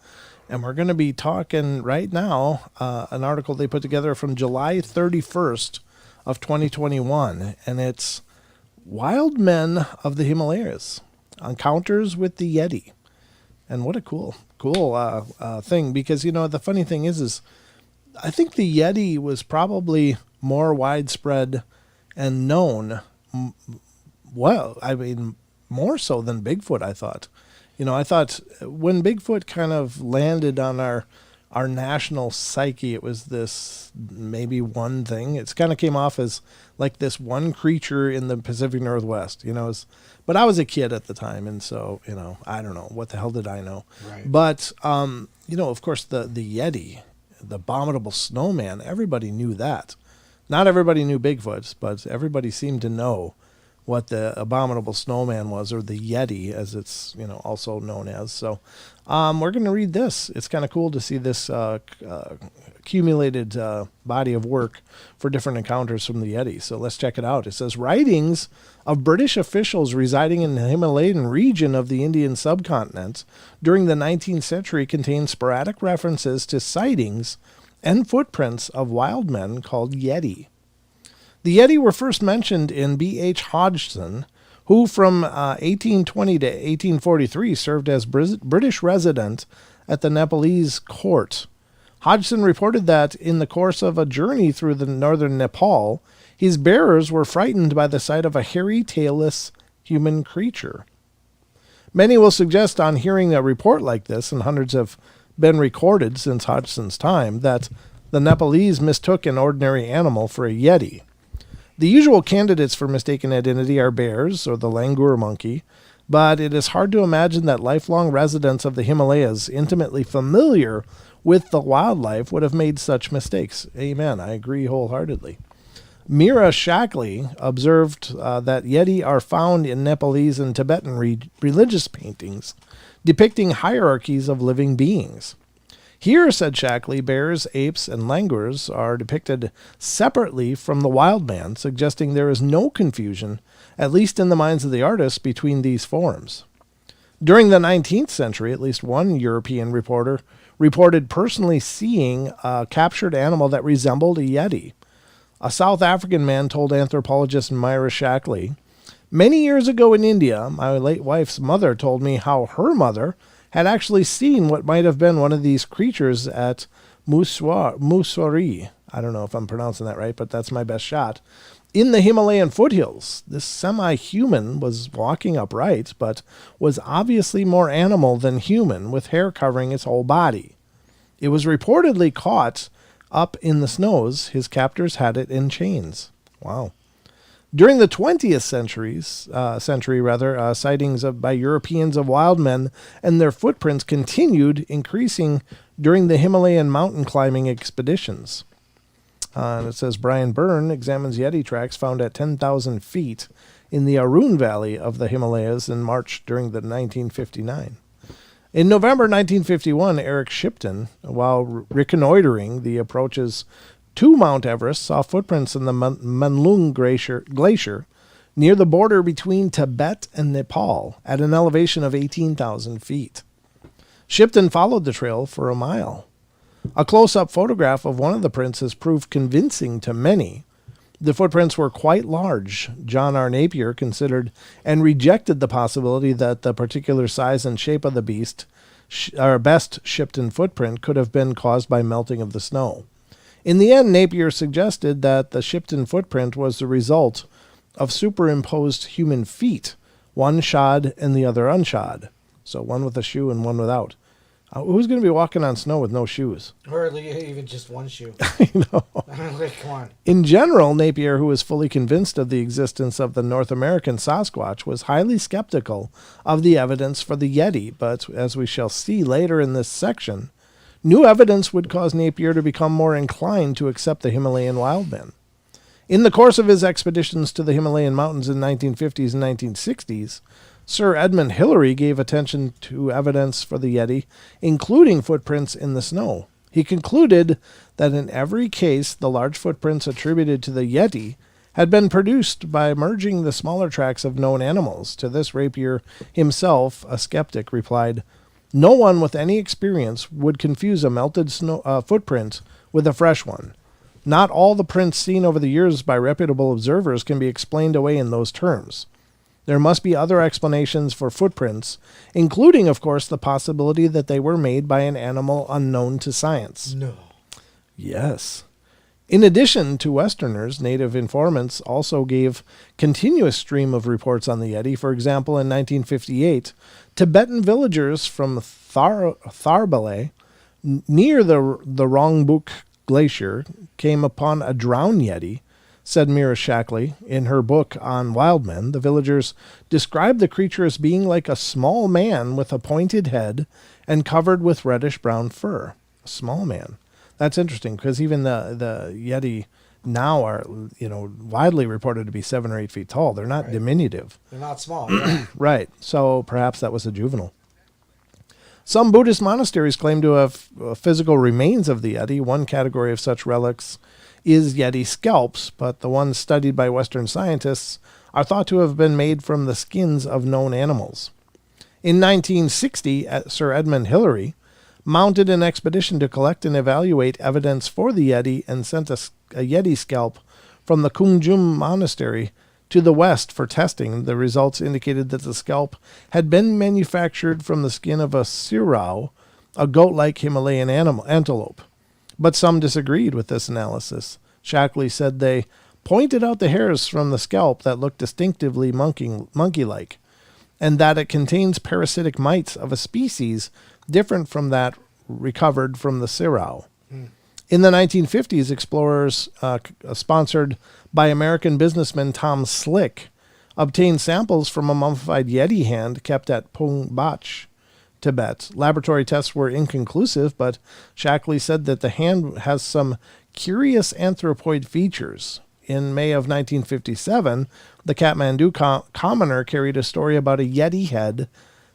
And we're going to be talking right now an article they put together from July 31st of 2021. And it's Wild Men of the Himalayas, Encounters with the Yeti. And what a cool thing, because, the funny thing is I think the Yeti was probably more widespread and known, more so than Bigfoot, I thought. I thought when Bigfoot kind of landed on our national psyche, it was this maybe one thing. It's kind of came off as like this one creature in the Pacific Northwest, but I was a kid at the time. And so, I don't know, what the hell did I know? Right. But, of course, the Yeti, the abominable snowman, everybody knew that. Not everybody knew Bigfoot, but everybody seemed to know what the abominable snowman was, or the Yeti, as it's also known as. So we're going to read this. It's kind of cool to see this accumulated body of work for different encounters from the Yeti. So let's check it out. It says, writings of British officials residing in the Himalayan region of the Indian subcontinent during the 19th century contain sporadic references to sightings and footprints of wild men called Yeti. The Yeti were first mentioned in B.H. Hodgson, who from 1820 to 1843 served as British resident at the Nepalese court. Hodgson reported that in the course of a journey through the northern Nepal, his bearers were frightened by the sight of a hairy, tailless human creature. Many will suggest on hearing a report like this, and hundreds have been recorded since Hodgson's time, that the Nepalese mistook an ordinary animal for a Yeti. The usual candidates for mistaken identity are bears or the langur monkey, but it is hard to imagine that lifelong residents of the Himalayas, intimately familiar with the wildlife, would have made such mistakes. Amen. I agree wholeheartedly. Mira Shackley observed that Yeti are found in Nepalese and Tibetan religious paintings depicting hierarchies of living beings. Here, said Shackley, bears, apes, and langurs are depicted separately from the wild man, suggesting there is no confusion, at least in the minds of the artists, between these forms. During the 19th century, at least one European reporter reported personally seeing a captured animal that resembled a Yeti. A South African man told anthropologist Myra Shackley, "Many years ago in India, my late wife's mother told me how her mother had actually seen what might have been one of these creatures at Mussoorie. I don't know if I'm pronouncing that right, but that's my best shot. In the Himalayan foothills, this semi-human was walking upright, but was obviously more animal than human, with hair covering its whole body. It was reportedly caught up in the snows. His captors had it in chains." Wow. During the 20th century, sightings by Europeans of wild men and their footprints continued increasing during the Himalayan mountain climbing expeditions. And it says Brian Byrne examines Yeti tracks found at 10,000 feet in the Arun Valley of the Himalayas in March during the 1959. In November 1951, Eric Shipton, while reconnoitering the approaches to Mount Everest, saw footprints in the Manlung Glacier near the border between Tibet and Nepal at an elevation of 18,000 feet. Shipton followed the trail for a mile. A close-up photograph of one of the prints has proved convincing to many. The footprints were quite large. John R. Napier considered and rejected the possibility that the particular size and shape of the beast, our best Shipton footprint, could have been caused by melting of the snow. In the end, Napier suggested that the Shipton footprint was the result of superimposed human feet, one shod and the other unshod. So one with a shoe and one without. Who's going to be walking on snow with no shoes? Or even just one shoe. I know. Come on. In general, Napier, who was fully convinced of the existence of the North American Sasquatch, was highly skeptical of the evidence for the Yeti, but as we shall see later in this section, new evidence would cause Napier to become more inclined to accept the Himalayan wildmen. In the course of his expeditions to the Himalayan mountains in the 1950s and 1960s, Sir Edmund Hillary gave attention to evidence for the Yeti, including footprints in the snow. He concluded that in every case, the large footprints attributed to the Yeti had been produced by merging the smaller tracks of known animals. To this, Napier himself, a skeptic, replied, "No one with any experience would confuse a melted snow footprint with a fresh one. Not all the prints seen over the years by reputable observers can be explained away in those terms. There must be other explanations for footprints, including, of course, the possibility that they were made by an animal unknown to science." No. Yes. In addition to Westerners, native informants also gave continuous stream of reports on the Yeti. For example, in 1958, Tibetan villagers from Tharbale, near the Rongbuk Glacier, came upon a drowned Yeti. Said Mira Shackley in her book on wildmen. The villagers described the creature as being like a small man with a pointed head and covered with reddish-brown fur. A small man. That's interesting, because even the Yeti now are, widely reported to be 7 or 8 feet tall. They're not diminutive. They're not small. Yeah. Right. So perhaps that was a juvenile. Some Buddhist monasteries claim to have physical remains of the Yeti. One category of such relics is Yeti scalps, but the ones studied by Western scientists are thought to have been made from the skins of known animals. In 1960, Sir Edmund Hillary mounted an expedition to collect and evaluate evidence for the Yeti and sent a Yeti scalp from the Kungjum Monastery to the west for testing. The results indicated that the scalp had been manufactured from the skin of a sirau, a goat-like Himalayan antelope. But some disagreed with this analysis. Shackley said they pointed out the hairs from the scalp that looked distinctively monkey-like, and that it contains parasitic mites of a species different from that recovered from the sirau. In the 1950s, explorers sponsored by American businessman Tom Slick obtained samples from a mummified Yeti hand kept at Pung Bach, Tibet. Laboratory tests were inconclusive, but Shackley said that the hand has some curious anthropoid features. In May of 1957, the Kathmandu Commoner carried a story about a Yeti head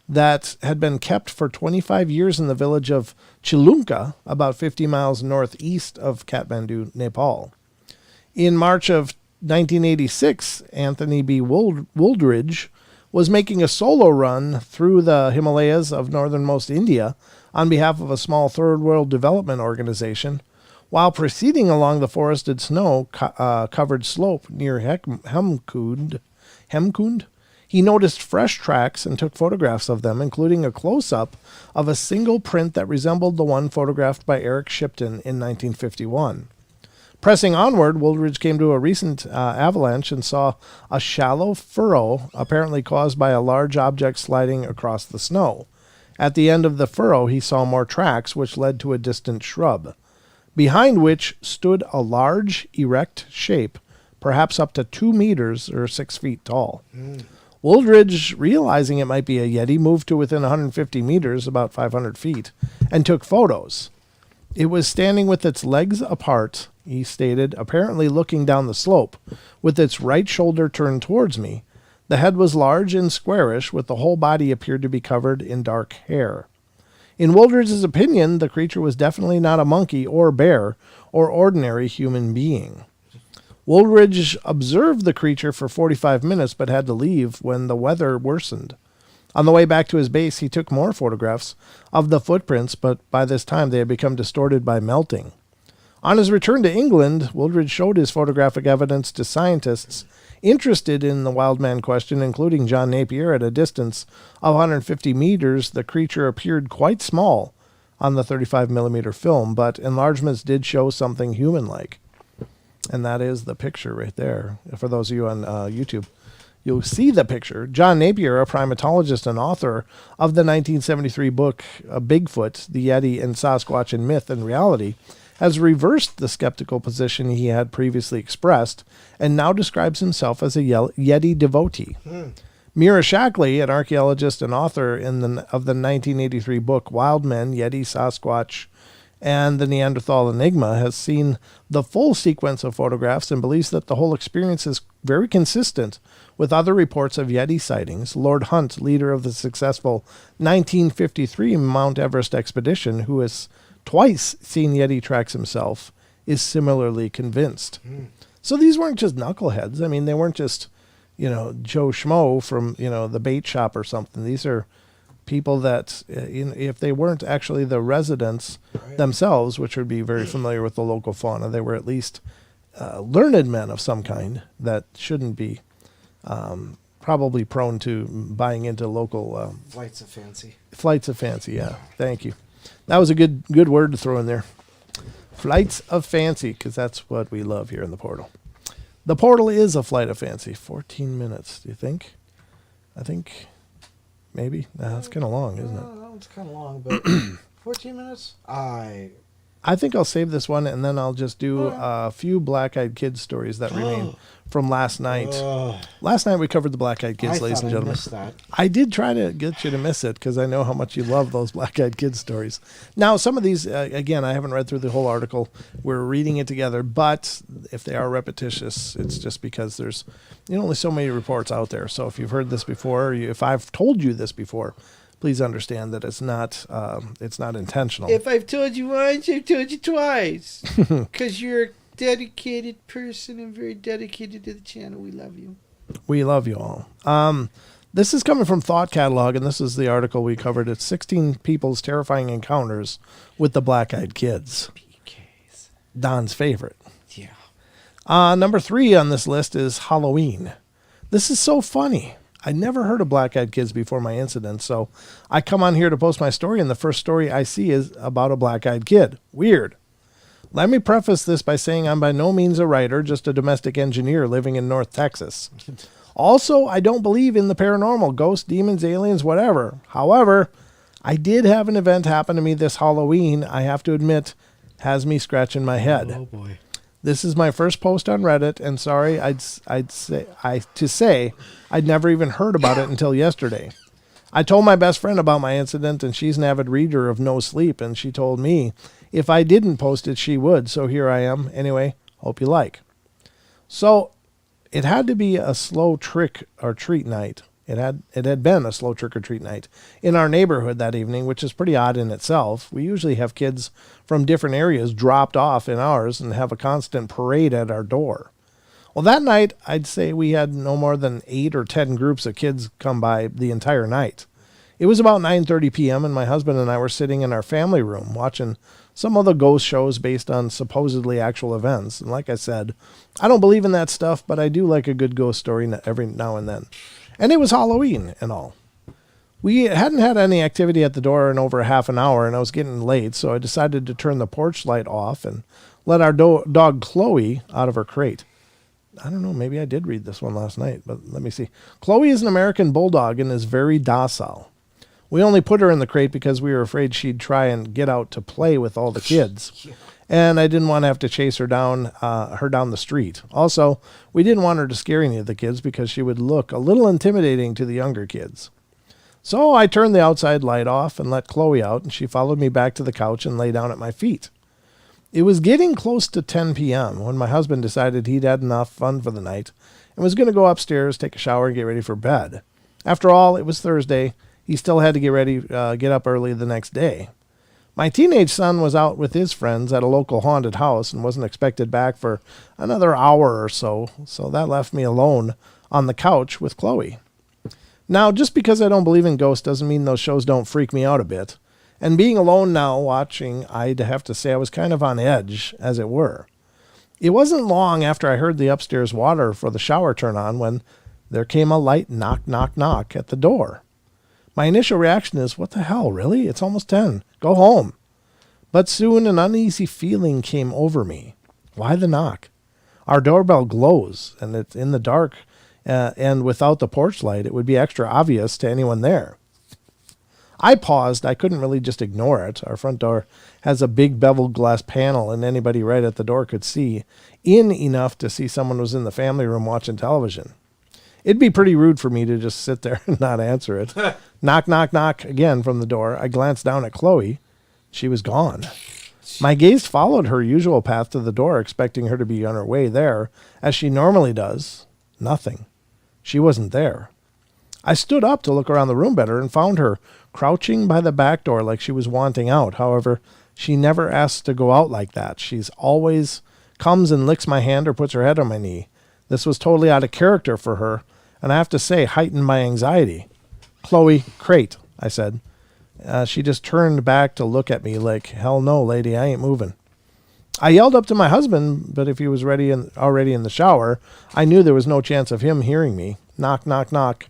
that had been kept for 25 years in the village of Chilunka, about 50 miles northeast of Kathmandu, Nepal. In March of 1986, Anthony B. Wooldridge was making a solo run through the Himalayas of northernmost India on behalf of a small third world development organization. While proceeding along the forested snow-covered slope near Hemkund, he noticed fresh tracks and took photographs of them, including a close-up of a single print that resembled the one photographed by Eric Shipton in 1951. Pressing onward, Wooldridge came to a recent avalanche and saw a shallow furrow apparently caused by a large object sliding across the snow. At the end of the furrow, he saw more tracks, which led to a distant shrub, behind which stood a large, erect shape, perhaps up to 2 meters or 6 feet tall. Wooldridge, realizing it might be a Yeti, moved to within 150 meters, about 500 feet, and took photos. It was standing with its legs apart, he stated, apparently looking down the slope, with its right shoulder turned towards me. The head was large and squarish, with the whole body appeared to be covered in dark hair. In Wooldridge's opinion, the creature was definitely not a monkey or bear or ordinary human being. Woolridge observed the creature for 45 minutes but had to leave when the weather worsened. On the way back to his base, he took more photographs of the footprints, but by this time they had become distorted by melting. On his return to England, Woolridge showed his photographic evidence to scientists interested in the wild man question, including John Napier. At a distance of 150 meters, the creature appeared quite small on the 35mm film, but enlargements did show something human-like. And that is the picture right there. For those of you on YouTube, you'll see the picture. John Napier, a primatologist and author of the 1973 book Bigfoot, the Yeti and Sasquatch in Myth and Reality, has reversed the skeptical position he had previously expressed and now describes himself as a Yeti devotee. Mira Shackley, an archaeologist and author of the 1983 book Wild Men, Yeti, Sasquatch, and the Neanderthal Enigma, has seen the full sequence of photographs and believes that the whole experience is very consistent with other reports of Yeti sightings. Lord Hunt, leader of the successful 1953 Mount Everest expedition, who has twice seen Yeti tracks himself, is similarly convinced. So these weren't just knuckleheads. I mean, they weren't just, Joe Schmo from, the bait shop or something. These are people that, if they weren't actually the residents themselves, which would be very familiar with the local fauna, they were at least learned men of some kind that shouldn't be probably prone to buying into local... Flights of fancy. Flights of fancy, yeah. Thank you. That was a good word to throw in there. Flights of fancy, because that's what we love here in the portal. The portal is a flight of fancy. 14 minutes, do you think? I think maybe. That's kind of long, isn't it? That one's kind of long, but 14 minutes? I think I'll save this one, and then I'll just do a few Black Eyed Kids stories that remain from last night. Last night we covered the Black Eyed Kids, ladies and gentlemen. Missed that. I did try to get you to miss it because I know how much you love those Black Eyed Kids stories. Now, some of these, again, I haven't read through the whole article. We're reading it together, but if they are repetitious, it's just because there's only so many reports out there. So if you've heard this before, or if I've told you this before, please understand that it's not intentional. If I've told you once, I've told you twice. Because you're a dedicated person and very dedicated to the channel. We love you. We love you all. This is coming from Thought Catalog, and this is the article we covered. It's 16 people's terrifying encounters with the Black Eyed Kids. PKs. Don's favorite. Yeah. Number 3 on this list is Halloween. This is so funny. I never heard of Black Eyed Kids before my incident, so I come on here to post my story, and the first story I see is about a Black Eyed Kid. Weird. Let me preface this by saying I'm by no means a writer, just a domestic engineer living in North Texas. Also, I don't believe in the paranormal, ghosts, demons, aliens, whatever. However, I did have an event happen to me this Halloween, I have to admit, has me scratching my head. Oh, boy. This is my first post on Reddit, and sorry, I'd say I'd never even heard about it until yesterday. I told my best friend about my incident, and she's an avid reader of No Sleep, and she told me if I didn't post it, she would. So here I am. Anyway, hope you like. So it had to be a slow trick or treat night. It had been a slow trick or treat night in our neighborhood that evening, which is pretty odd in itself. We usually have kids from different areas dropped off in ours and have a constant parade at our door. Well, that night, I'd say we had no more than 8 or 10 groups of kids come by the entire night. It was about 9:30 p.m., and my husband and I were sitting in our family room watching some of the ghost shows based on supposedly actual events. And like I said, I don't believe in that stuff, but I do like a good ghost story every now and then. And it was Halloween and all. We hadn't had any activity at the door in over half an hour, and I was getting late, so I decided to turn the porch light off and let our dog Chloe out of her crate. I don't know, maybe I did read this one last night, but let me see. Chloe is an American bulldog and is very docile. We only put her in the crate because we were afraid she'd try and get out to play with all the kids. And I didn't want to have to chase her down the street. Also, we didn't want her to scare any of the kids because she would look a little intimidating to the younger kids. So I turned the outside light off and let Chloe out, and she followed me back to the couch and lay down at my feet. It was getting close to 10 p.m. when my husband decided he'd had enough fun for the night and was going to go upstairs, take a shower, and get ready for bed. After all, it was Thursday. He still had to get up early the next day. My teenage son was out with his friends at a local haunted house and wasn't expected back for another hour or so, so that left me alone on the couch with Chloe. Now, just because I don't believe in ghosts doesn't mean those shows don't freak me out a bit. And being alone now watching, I'd have to say I was kind of on edge, as it were. It wasn't long after I heard the upstairs water for the shower turn on when there came a light knock, knock, knock at the door. My initial reaction is, what the hell, really? It's almost 10. Go home. But soon an uneasy feeling came over me. Why the knock? Our doorbell glows, and it's in the dark, and without the porch light, it would be extra obvious to anyone there. I paused. I couldn't really just ignore it. Our front door has a big beveled glass panel, and anybody right at the door could see in enough to see someone was in the family room watching television. It'd be pretty rude for me to just sit there and not answer it. Knock, knock, knock again from the door. I glanced down at Chloe. She was gone. My gaze followed her usual path to the door, expecting her to be on her way there, as she normally does. Nothing. She wasn't there. I stood up to look around the room better and found her crouching by the back door like she was wanting out. However, she never asks to go out like that. She's always comes and licks my hand or puts her head on my knee. This was totally out of character for her, and I have to say, heightened my anxiety. Chloe, crate, I said. She just turned back to look at me like, hell no, lady, I ain't moving. I yelled up to my husband, but if he was already in the shower, I knew there was no chance of him hearing me. Knock, knock, knock.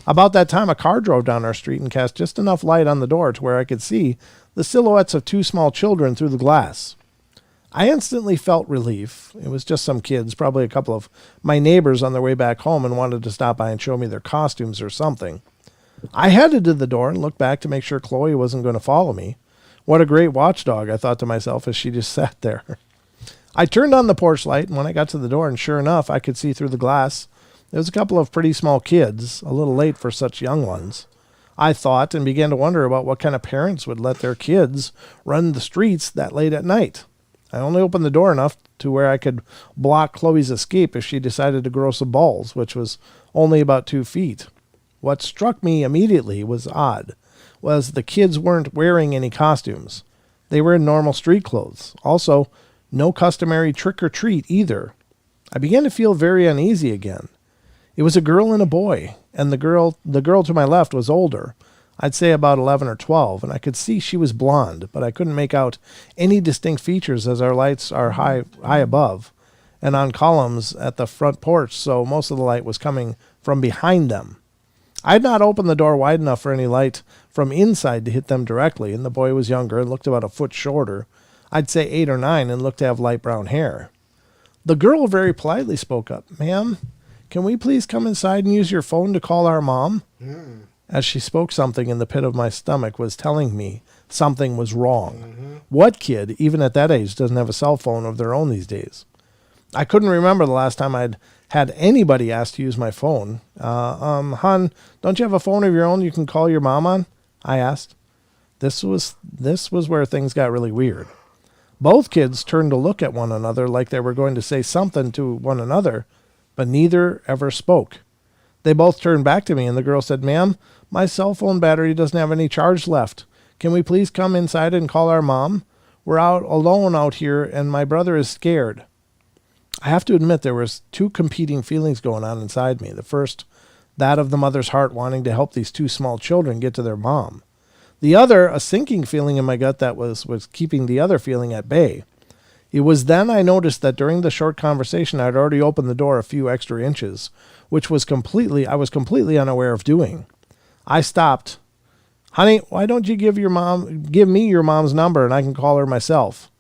About that time, a car drove down our street and cast just enough light on the door to where I could see the silhouettes of two small children through the glass. I instantly felt relief. It was just some kids, probably a couple of my neighbors on their way back home and wanted to stop by and show me their costumes or something. I headed to the door and looked back to make sure Chloe wasn't going to follow me. What a great watchdog, I thought to myself as she just sat there. I turned on the porch light, and when I got to the door, and sure enough, I could see through the glass, there was a couple of pretty small kids, a little late for such young ones. I thought and began to wonder about what kind of parents would let their kids run the streets that late at night. I only opened the door enough to where I could block Chloe's escape if she decided to grow some balls, which was only about 2 feet. What struck me immediately was the kids weren't wearing any costumes. They were in normal street clothes. Also, no customary trick-or-treat either. I began to feel very uneasy again. It was a girl and a boy, and the girl to my left was older. I'd say about 11 or 12, and I could see she was blonde, but I couldn't make out any distinct features as our lights are high above and on columns at the front porch, so most of the light was coming from behind them. I had not opened the door wide enough for any light from inside to hit them directly, and the boy was younger and looked about a foot shorter. I'd say 8 or 9 and looked to have light brown hair. The girl very politely spoke up. Ma'am, can we please come inside and use your phone to call our mom? As she spoke, something in the pit of my stomach was telling me something was wrong. What kid, even at that age, doesn't have a cell phone of their own these days? I couldn't remember the last time I'd had anybody ask to use my phone. Hon, don't you have a phone of your own you can call your mom on? I asked. This was where things got really weird. Both kids turned to look at one another like they were going to say something to one another, but neither ever spoke. They both turned back to me, and the girl said, Ma'am, my cell phone battery doesn't have any charge left. Can we please come inside and call our mom? We're out alone out here, and my brother is scared. I have to admit there was 2 competing feelings going on inside me. The first, that of the mother's heart wanting to help these 2 small children get to their mom. The other, a sinking feeling in my gut that was keeping the other feeling at bay. It was then I noticed that during the short conversation I had already opened the door a few extra inches, which I was completely unaware of doing. I stopped. Honey, why don't you give me your mom's number and I can call her myself?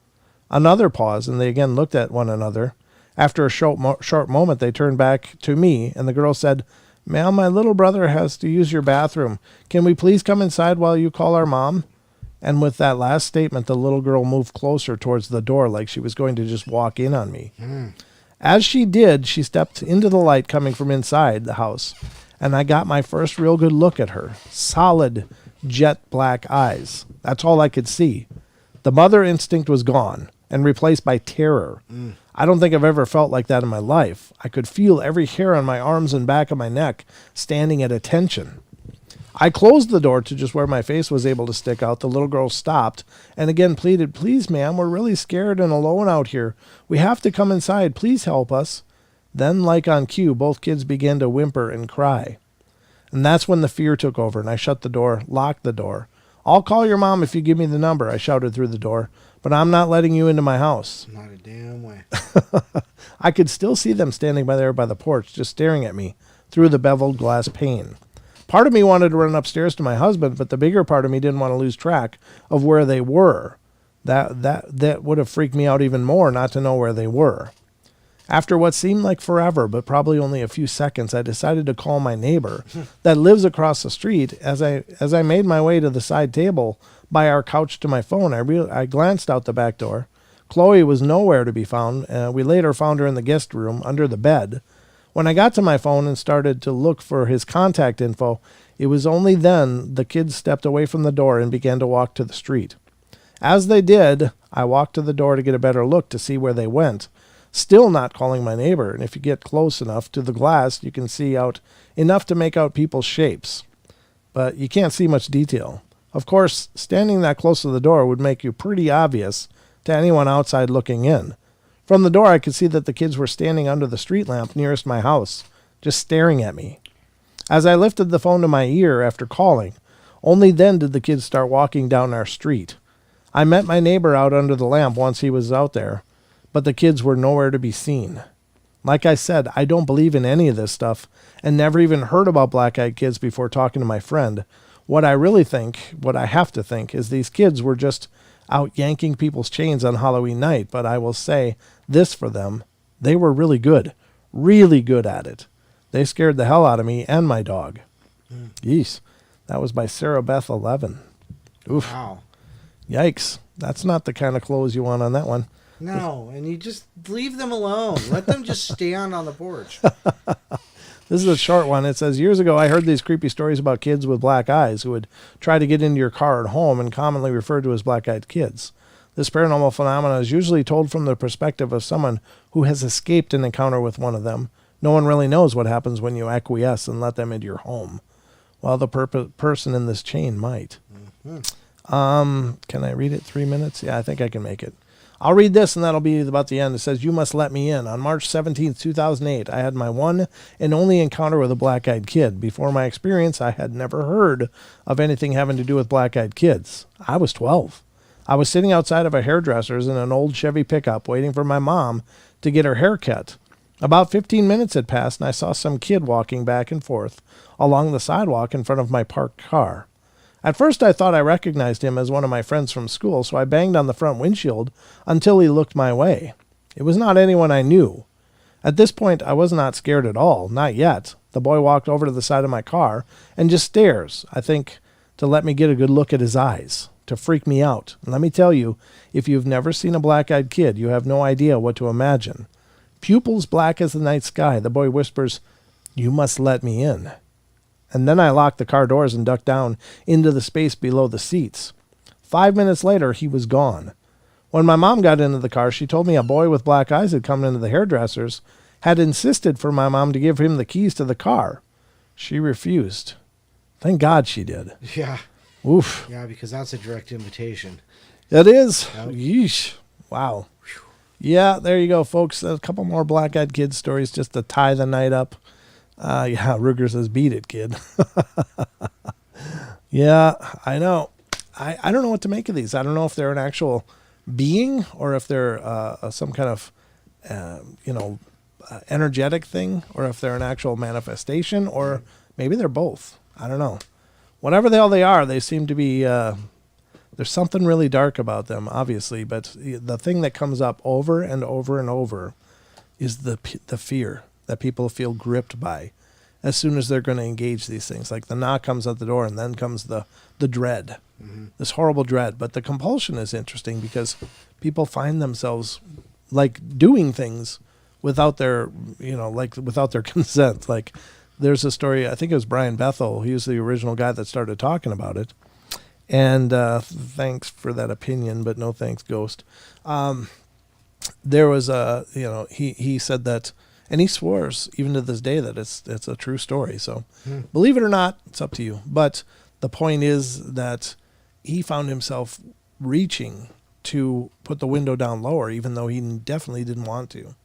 Another pause, and they again looked at one another. After a short moment, they turned back to me, and the girl said, Ma'am, my little brother has to use your bathroom. Can we please come inside while you call our mom? And with that last statement, the little girl moved closer towards the door like she was going to just walk in on me. As she did, she stepped into the light coming from inside the house, and I got my first real good look at her. Solid, jet black eyes. That's all I could see. The mother instinct was gone and replaced by terror. I don't think I've ever felt like that in my life. I could feel every hair on my arms and back of my neck standing at attention. I closed the door to just where my face was able to stick out. The little girl stopped and again pleaded, "Please, ma'am, we're really scared and alone out here. We have to come inside. Please help us." Then, like on cue, both kids began to whimper and cry. And that's when the fear took over, and I shut the door, locked the door. "I'll call your mom if you give me the number," I shouted through the door, "but I'm not letting you into my house." Not a damn way. I could still see them standing by the porch, just staring at me through the beveled glass pane. Part of me wanted to run upstairs to my husband, but the bigger part of me didn't want to lose track of where they were. That would have freaked me out even more not to know where they were. After what seemed like forever, but probably only a few seconds, I decided to call my neighbor that lives across the street. As I made my way to the side table by our couch to my phone, I glanced out the back door. Chloe was nowhere to be found. We later found her in the guest room under the bed. When I got to my phone and started to look for his contact info, it was only then the kids stepped away from the door and began to walk to the street. As they did, I walked to the door to get a better look to see where they went, still not calling my neighbor. And if you get close enough to the glass, you can see out enough to make out people's shapes. But you can't see much detail. Of course, standing that close to the door would make you pretty obvious to anyone outside looking in. From the door, I could see that the kids were standing under the street lamp nearest my house, just staring at me. As I lifted the phone to my ear after calling, only then did the kids start walking down our street. I met my neighbor out under the lamp once he was out there, but the kids were nowhere to be seen. Like I said, I don't believe in any of this stuff and never even heard about black-eyed kids before talking to my friend. What I have to think, is these kids were just out yanking people's chains on Halloween night, but I will say this for them: they were really good at it. They scared the hell out of me and my dog. Yeesh. That was by Sarah Beth 11. Oof. Wow. Yikes. That's not the kind of clothes you want on that one. No, and you just leave them alone. Let them just stand on the porch. This is a short one. It says, "Years ago, I heard these creepy stories about kids with black eyes who would try to get into your car at home and commonly referred to as black-eyed kids. This paranormal phenomenon is usually told from the perspective of someone who has escaped an encounter with one of them. No one really knows what happens when you acquiesce and let them into your home, while the person in this chain might." Can I read it 3 minutes? Yeah, I think I can make it. I'll read this and that'll be about the end. It says, "You must let me in. On March 17th, 2008, I had my one and only encounter with a black-eyed kid. Before my experience, I had never heard of anything having to do with black-eyed kids. I was 12. I was sitting outside of a hairdresser's in an old Chevy pickup waiting for my mom to get her hair cut. About 15 minutes had passed and I saw some kid walking back and forth along the sidewalk in front of my parked car. At first I thought I recognized him as one of my friends from school, so I banged on the front windshield until he looked my way. It was not anyone I knew. At this point, I was not scared at all, not yet. The boy walked over to the side of my car and just stares, I think, to let me get a good look at his eyes, to freak me out. And let me tell you, if you've never seen a black-eyed kid, you have no idea what to imagine. Pupils black as the night sky, the boy whispers, "You must let me in." And then I locked the car doors and ducked down into the space below the seats. 5 minutes later, he was gone. When my mom got into the car, she told me a boy with black eyes had come into the hairdresser's, had insisted for my mom to give him the keys to the car. She refused. Thank God she did. Yeah. Oof. Yeah, because that's a direct invitation. It is. Yep. Yeesh. Wow. Yeah, there you go, folks. A couple more black-eyed kid stories just to tie the night up. Yeah, Ruger says, "Beat it, kid." Yeah, I know. I don't know what to make of these. I don't know if they're an actual being or if they're some kind of, energetic thing, or if they're an actual manifestation, or maybe they're both. I don't know. Whatever the hell they are, they seem to be, there's something really dark about them, obviously, but the thing that comes up over and over and over is the fear that people feel gripped by as soon as they're going to engage these things. Like the knock comes at the door and then comes the dread, this horrible dread. But the compulsion is interesting because people find themselves like doing things without their, without their consent. Like there's a story, I think it was Brian Bethel. He was the original guy that started talking about it. And thanks for that opinion, but no thanks, Ghost. There was he said that And he swears, even to this day, that it's a true story. So believe it or not, it's up to you. But the point is that he found himself reaching to put the window down lower, even though he definitely didn't want to.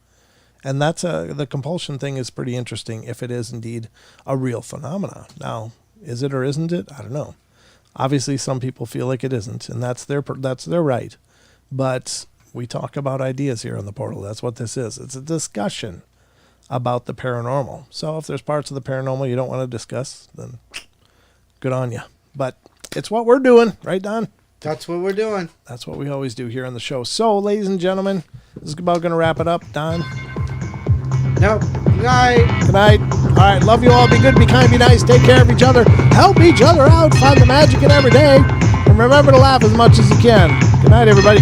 And that's the compulsion thing is pretty interesting if it is indeed a real phenomena. Now, is it or isn't it? I don't know. Obviously, some people feel like it isn't, and that's their right. But we talk about ideas here on the portal. That's what this is. It's a discussion about the paranormal. So if there's parts of the paranormal you don't want to discuss, then good on you. But it's what we're doing, right, Don? That's what we're doing. That's what we always do here on the show. So, ladies and gentlemen, this is about going to wrap it up. Don? Nope. Good night. Good night. All right, love you all. Be good, be kind, be nice. Take care of each other. Help each other out. Find the magic in every day. And remember to laugh as much as you can. Good night, everybody.